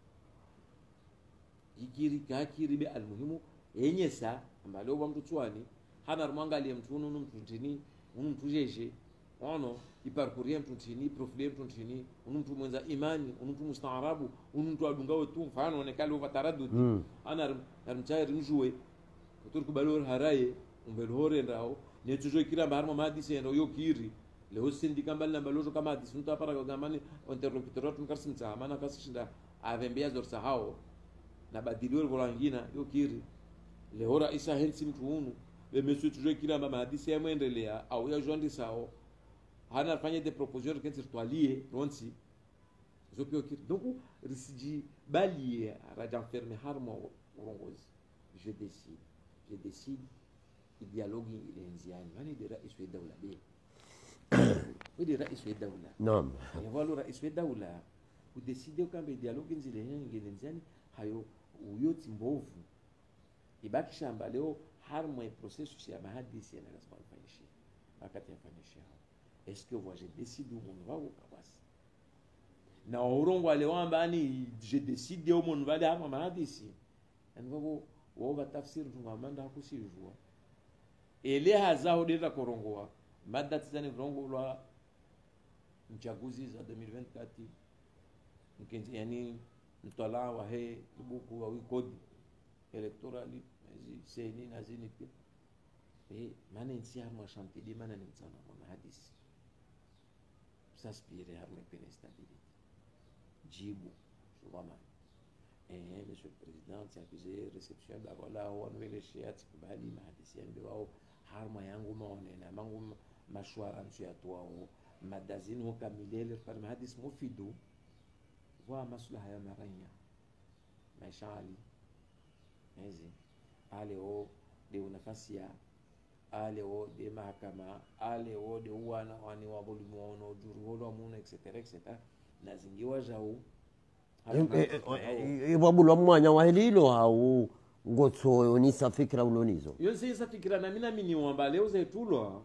ikiri kakiri be almuhimu yenye sa ambalo wa mtu twani hana mwangalie mtu nunu mtu tini mtu jeje ono iparcourir mtu tini profiler mtu tini mtu mwenza imani mtu mustaarabu mtu adunga wetu mfano onekale uva taraddudi ana mchairi mjue kuturku balor haraye umbelhore ndao ne tujo kira barma madisi ndo yo kiri leo sindika mbali mbalojo kama hadisi mtu apara gamani interlocuteur tunkarsimta maana kasishinda avembea zorsa hao na badilio volangina yo kiri leo rais hensi mtu unu bemesu tujo kira mama hadisi ya muendelea au ya jondi sao hana fanya des propositions que virtualier ronsi zopio kiri donc risiji bali raja ferme harmo urongozi je décide dialogue ilenziani wani de rais wa dawla be widi rais wa dawla naam yavalo rais wa dawla udecide kwamba dialogue nzilenziani hayo uyoti mbovu ibaki shamba leo harmo e processus ya mahadisi yana lazima ifanyishe wakati yafanyishe est-ce que moi je décide où mon va au kabasi na urongo wale wamba ni je décide où mon va hapa mahadisi ndio wao tafsiri tungamanda hakusijua ele hazao deta korongoa mada tizani vrongo lwa mchaguzi za 2024 mkenzi yani mtala wa he buku wa kodi electorali seni na zinite maana nsi harma shanti di maana ni mtana wa hadisi s'aspire harma pene stabilité jibu subhana monsieur le président c'est accusé réception da wala wa nwele shiat kubali mahadisi ndio wao harma yangu maone na mangu mashwara msiyatu wao madazini hukamilele kwa mahadisi mufidu wa maslaha ya maranya mashali hizi aleo de nafasi ya aleo de mahakama aleo de wana wani wa volume wao juru wala muna etc na zingiwa jao ibabulwa mwanya wa hililo au ngotso onisa fikra ulonizo yose isa fikra na mina mini wamba leo zetulwa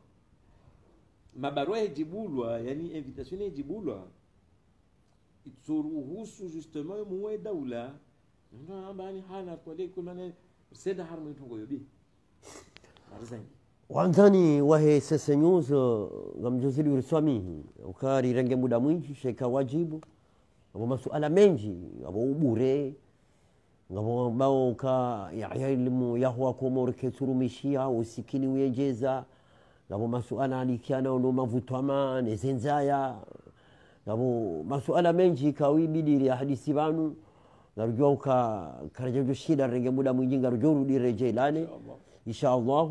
mabarua ejibulwa yani invitation ejibulwa itsuruhusu justement muwe daula ndo ambani hana kwa kuna seda harmu itungo yobi marizani wanzani wahe sasa news ngamjozili uriswamihi ukari renge muda mwingi sheka wajibu abo masuala mengi abo ubure ngabo bao ka ya ilmu yahwa komor keturumishia usikini uyejeza ngabo masuala alikiana no mavutwama nezenzaya ngabo masuala menji kawibidi ya hadithi banu narujua karajo shida renge muda mwingi ngarujo rudi rejelane inshallah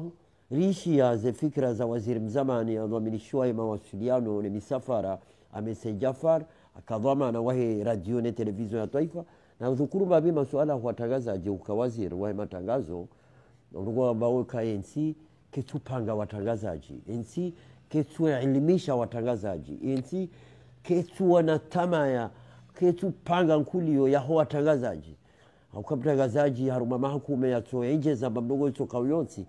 rishi ya ze fikra za waziri mzamani adhaminishwa ya mawasiliano na misafara amese Jafar akadhama na wahe radio na television ya taifa na udhukuru babi masuala watangazaji ukawaziri wa matangazo ndugu ambao KNC ketupanga watangazaji NC ketuelimisha watangazaji NC ketu wanatamaya ketupanga nkulio ya watangazaji ukamtangazaji haruma mahukume ya toenje za mdogo itoka uyonsi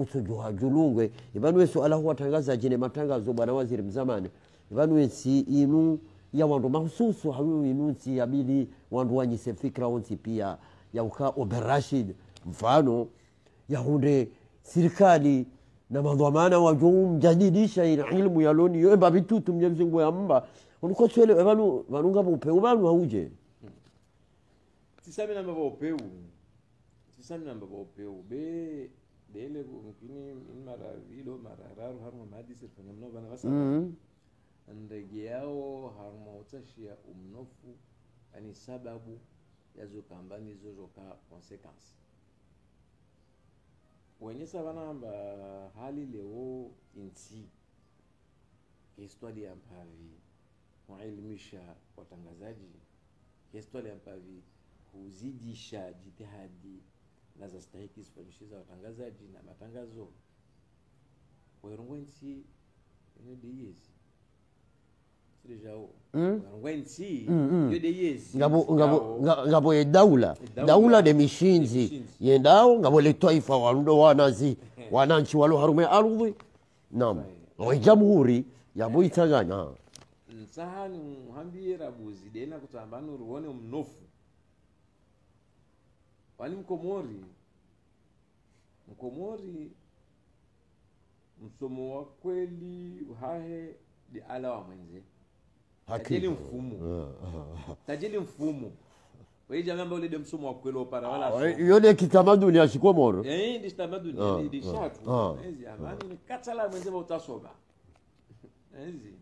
utojoha julungwe ibanwe suala watangazaji ne matangazo bwana waziri mzamani ibanwe si inu ya wandu mahususu hayu inunsi ya bili wandu wanyise fikra onsi pia ya uka Oberashid mfano ya hunde serikali na madhamana wajuu mjadidisha ilmu ya loni yoemba bitutu mnyemzingu ya mba unuko swele vanunga upeu vanu hauje tisami namba upeu be dele mkini mara vilo mara raru harma madisi fanya mno bana basa ndege yao harma utashia umnofu ani sababu yazo kambani zozo ka consequence wenye sabana amba hali leo insi histori ya mpavi kuelimisha watangazaji histori ya mpavi kuzidisha jitihadi na za stahiki zifanyishiza watangazaji na matangazo werungwensi yodeyezi sirejao werungwensi yodeyezi ngabo ye daula de mishinzi yendao ngabo le taifa walundo wanazi wananchi walo harume ardhi naam wa jamhuri ya boitaganya nsahani muhambie rabuzi dena kutambana uruone mnofu wani mkomori msomo wa kweli hahe di ala wa mwenze tajili mfumo wewe jamaa ambao ile msomo wa kweli opara wala yone kitamaduni ya Shikomoro ndi kitamaduni ndi shatu hizi amani ni katala mwenze utasoba hizi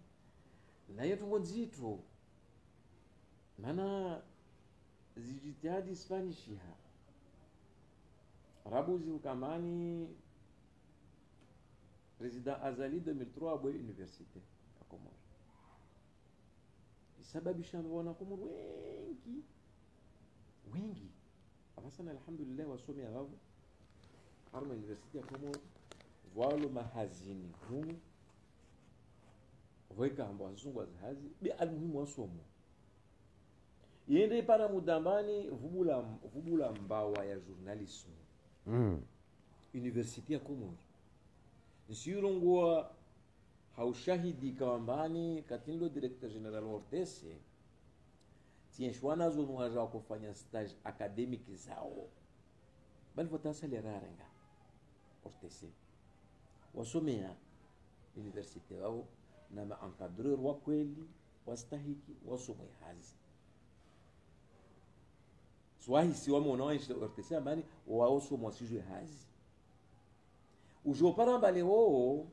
na yetu ngonzito maana zijitihadi Spanish rabuzi ukamani President Azali 2003 abwe universite ya Komoro isababisha wana Komoro wengi abasana alhamdulillah wasomi abavo harma universite ya Komoro walo mahazini humu weka amba wazungu wazahazi bi almuhimu wasomo yende para mudambani vubula mbawa ya journalisme universite ya Komoro nsirungwa haushahidi kawambani katilo director general Ortese tienshwana zonu waja kufanya stage academic zao bali votasali rarenga Ortese wasomea universite wao na maankadreur wa kweli wastahiki wasome hazi swahi si wamo unaoishi Ortese ambani waoso mwasijwe hazi ujo paramba leo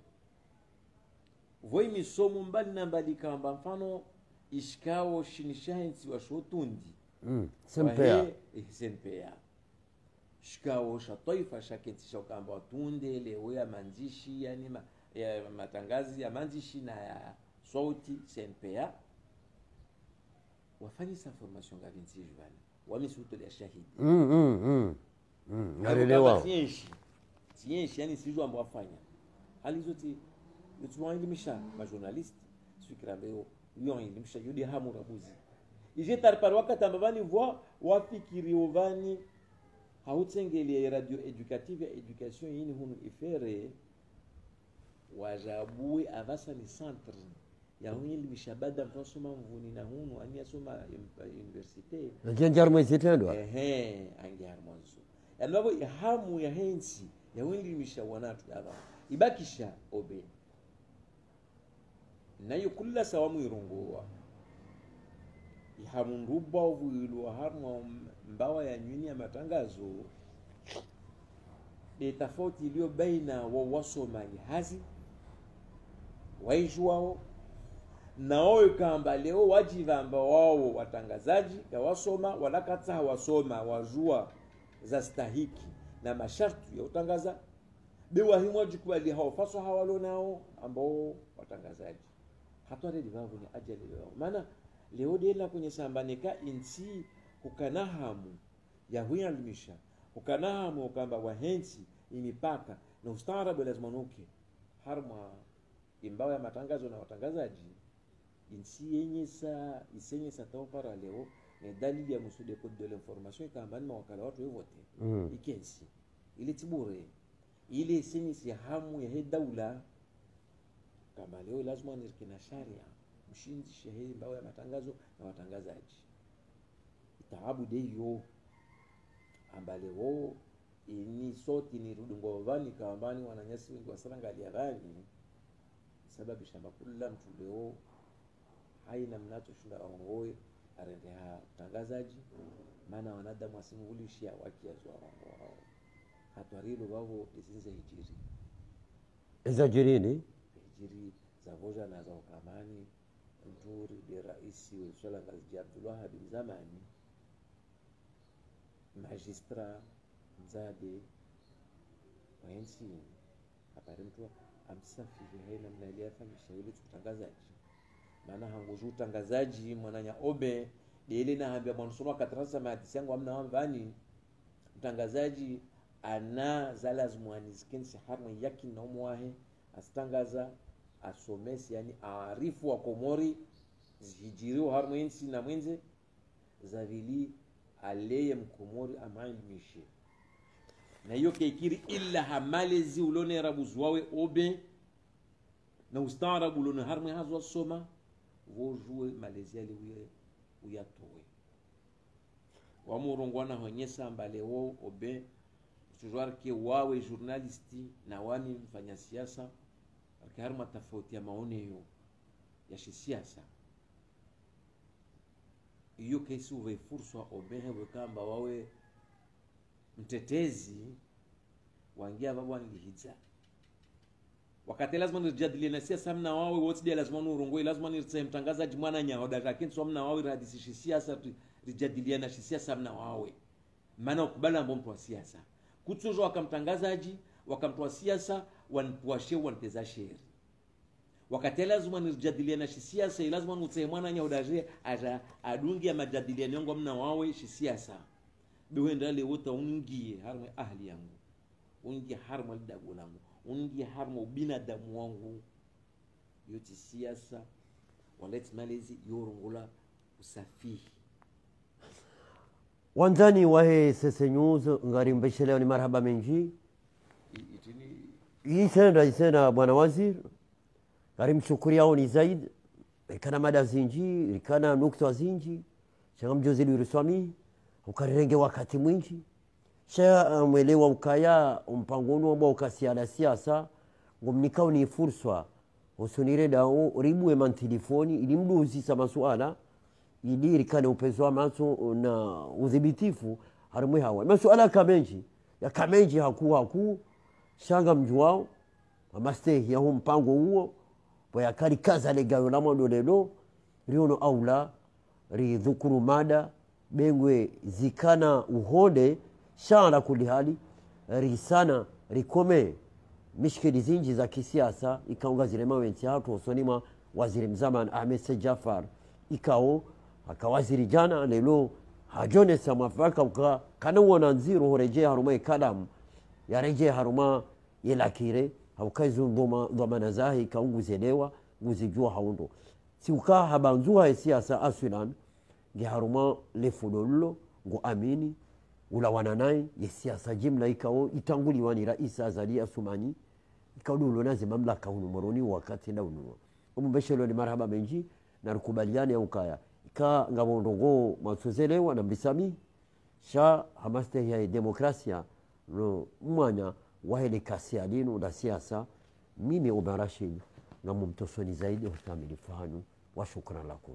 voi misomo mbali na mbali kamba mfano ishikao shinishahensi wa shotundi sempea shikao shataifa shaketi shokamba watunde leo ya mandishi yani ya matangazi ya mandishi na ya sauti sempea wafanye sa formation gavinti juvani wamisuto ya shahidi nalelewa tienshi yani sijua ambo wafanya hali zote yotuwaelimisha majournalist sikirambeo yoelimisha yodi hamu rabuzi ije tarpar wakati ambavani voix wafikiri ovani hautengele radio educative ya education yini hunu ifere wajabui avasa ni centre ya huelimisha bada mtasoma mvuni na hunu ani asoma universite njanjarmo zetendo angiarmo yalabo hamu ya hensi ya huelimisha wanatu aba ibakisha obe nayo kula sawamu irunguwa ihamunduba uvuilu harma mbawa ya nyuni ya matangazo de tofauti iliyo baina wa wasoma hazi waijwao na wao kamba leo wajivamba wao watangazaji ya wasoma walakata wasoma wajua za stahiki na masharti ya utangaza bewa himwa jukubali hawafaswa hawalo nao ambao watangazaji hata redi vavu ni ajali leo maana leo dela kwenye sambanika insi ukanahamu ya huyalimisha ukanahamu kamba wahensi imipaka na ustaarabu lazima nuke harma imbao ya matangazo na watangazaji insi yenye sa taupara leo ni dalili ya musude code de l'information kamba ni mawakala watu wote ikensi ili tibure ile senyi ya hamu ya daula kama leo lazima nirikina sharia mshinzi shehe mbao ya matangazo na watangazaji itaabu deyo ambale wo ini soti ni rudungo vani kambani wananyasi wengi wasarangalia vani sababu shamba kula mtu leo haina mnacho shunda ongoe arende ha tangazaji maana wanadamu asimulishia wakiazo wao hatwarilo wao izinze hijiri ezajirini hijiri za voja na za ukamani mturi de raisi wa swala ngazi Abdullah bin zamani magistra mzade waensi habari mtu amsafi haina mnalia fanyisha ile tutangazaji maana hanguju utangazaji mwananya obe ile na hambia mwanusoma katrasa maadisi yangu amna wamvani mtangazaji ana zalazimu aniskensi harma yaki na umwahe astangaza asomesi yani arifu wa komori zihijiriwa harma yensi na mwenze zavili aleye mkomori amailimishe na hiyo keikiri illa hamalezi ulone rabuzwawe obe na ustaarabu ulone harma hazwa soma vojue malezi yale uyatowe wamurongwana honyesa mbale wo obe toujours que wawe journalisti na wani mfanya siasa harma tofauti ya maoni ya siasa hiyo kesi uwe fursa obehe wekamba wawe mtetezi wangia baba nilihiza wakati lazima nijadilie na siasa mna wawe wote lazima nurongwe lazima nirtse mtangazaji mwana nyahoda lakini so mna wawe radisi siasa rijadilia na siasa mna wawe maana ukubala mtu wa siasa kutuzo wakamtangazaji wakamtoa siasa wanpuashe wanteza sheri wakati lazima nijadilie na siasa lazima nutse mwana nyahodaje adungi ya majadiliano yangu mna wawe siasa biwenda le wota ungie harma ahli yangu ungie harma dago langu ungie harma ubinadamu wangu yote siasa waleti malezi yorungula usafihi wanzani wahe sese news ngari mbeshelewa ni marhaba menji isena bwana wazir ngari mshukuria ni zaid kana mada zinji kana nukta zinji changa mjozi liruswami ukarenge wakati mwingi sha mwelewa ukaya mpangono ambao ukasiala siasa ngomnikao ni fursa usunire dao ribu ya telefoni ili mduzi sa masuala ili rikane upezo maso na udhibitifu harimwe hawa masuala kamenji ya kamenji haku shanga mjuao amaste ya mpango huo boya kali kaza legayo na mondo lelo riono aula ridhukuru mada bengwe zikana uhonde shana kulihali risana rikome mishkeli zinji za kisiasa ikaunga zile mawenzi hatu usonima waziri mzaman Ahmed Jafar ikao akawaziri jana lelo hajone samafaka kana wona nziro horeje haruma kalam ya reje haruma yelakire haukazu ndoma zahi kaunguzelewa nguzijua haundo si uka habanzua siasa aswilan giharuma lefudolo ngo amini ula wananai ya siasa jimla ikao itanguliwa ni rais Azali Asumani ikadulo nazi mamlaka hunu moroni wakati na unuwa umubeshelo ni marhaba menji na rukubaliani ya ukaya ika ngabondongo masuzelewa na mbisami sha hamaste ya demokrasia no mwanya wahele kasi alinu na siasa mimi Omar Rashid na mumtosoni zaidi utamili fahanu wa shukran lakum.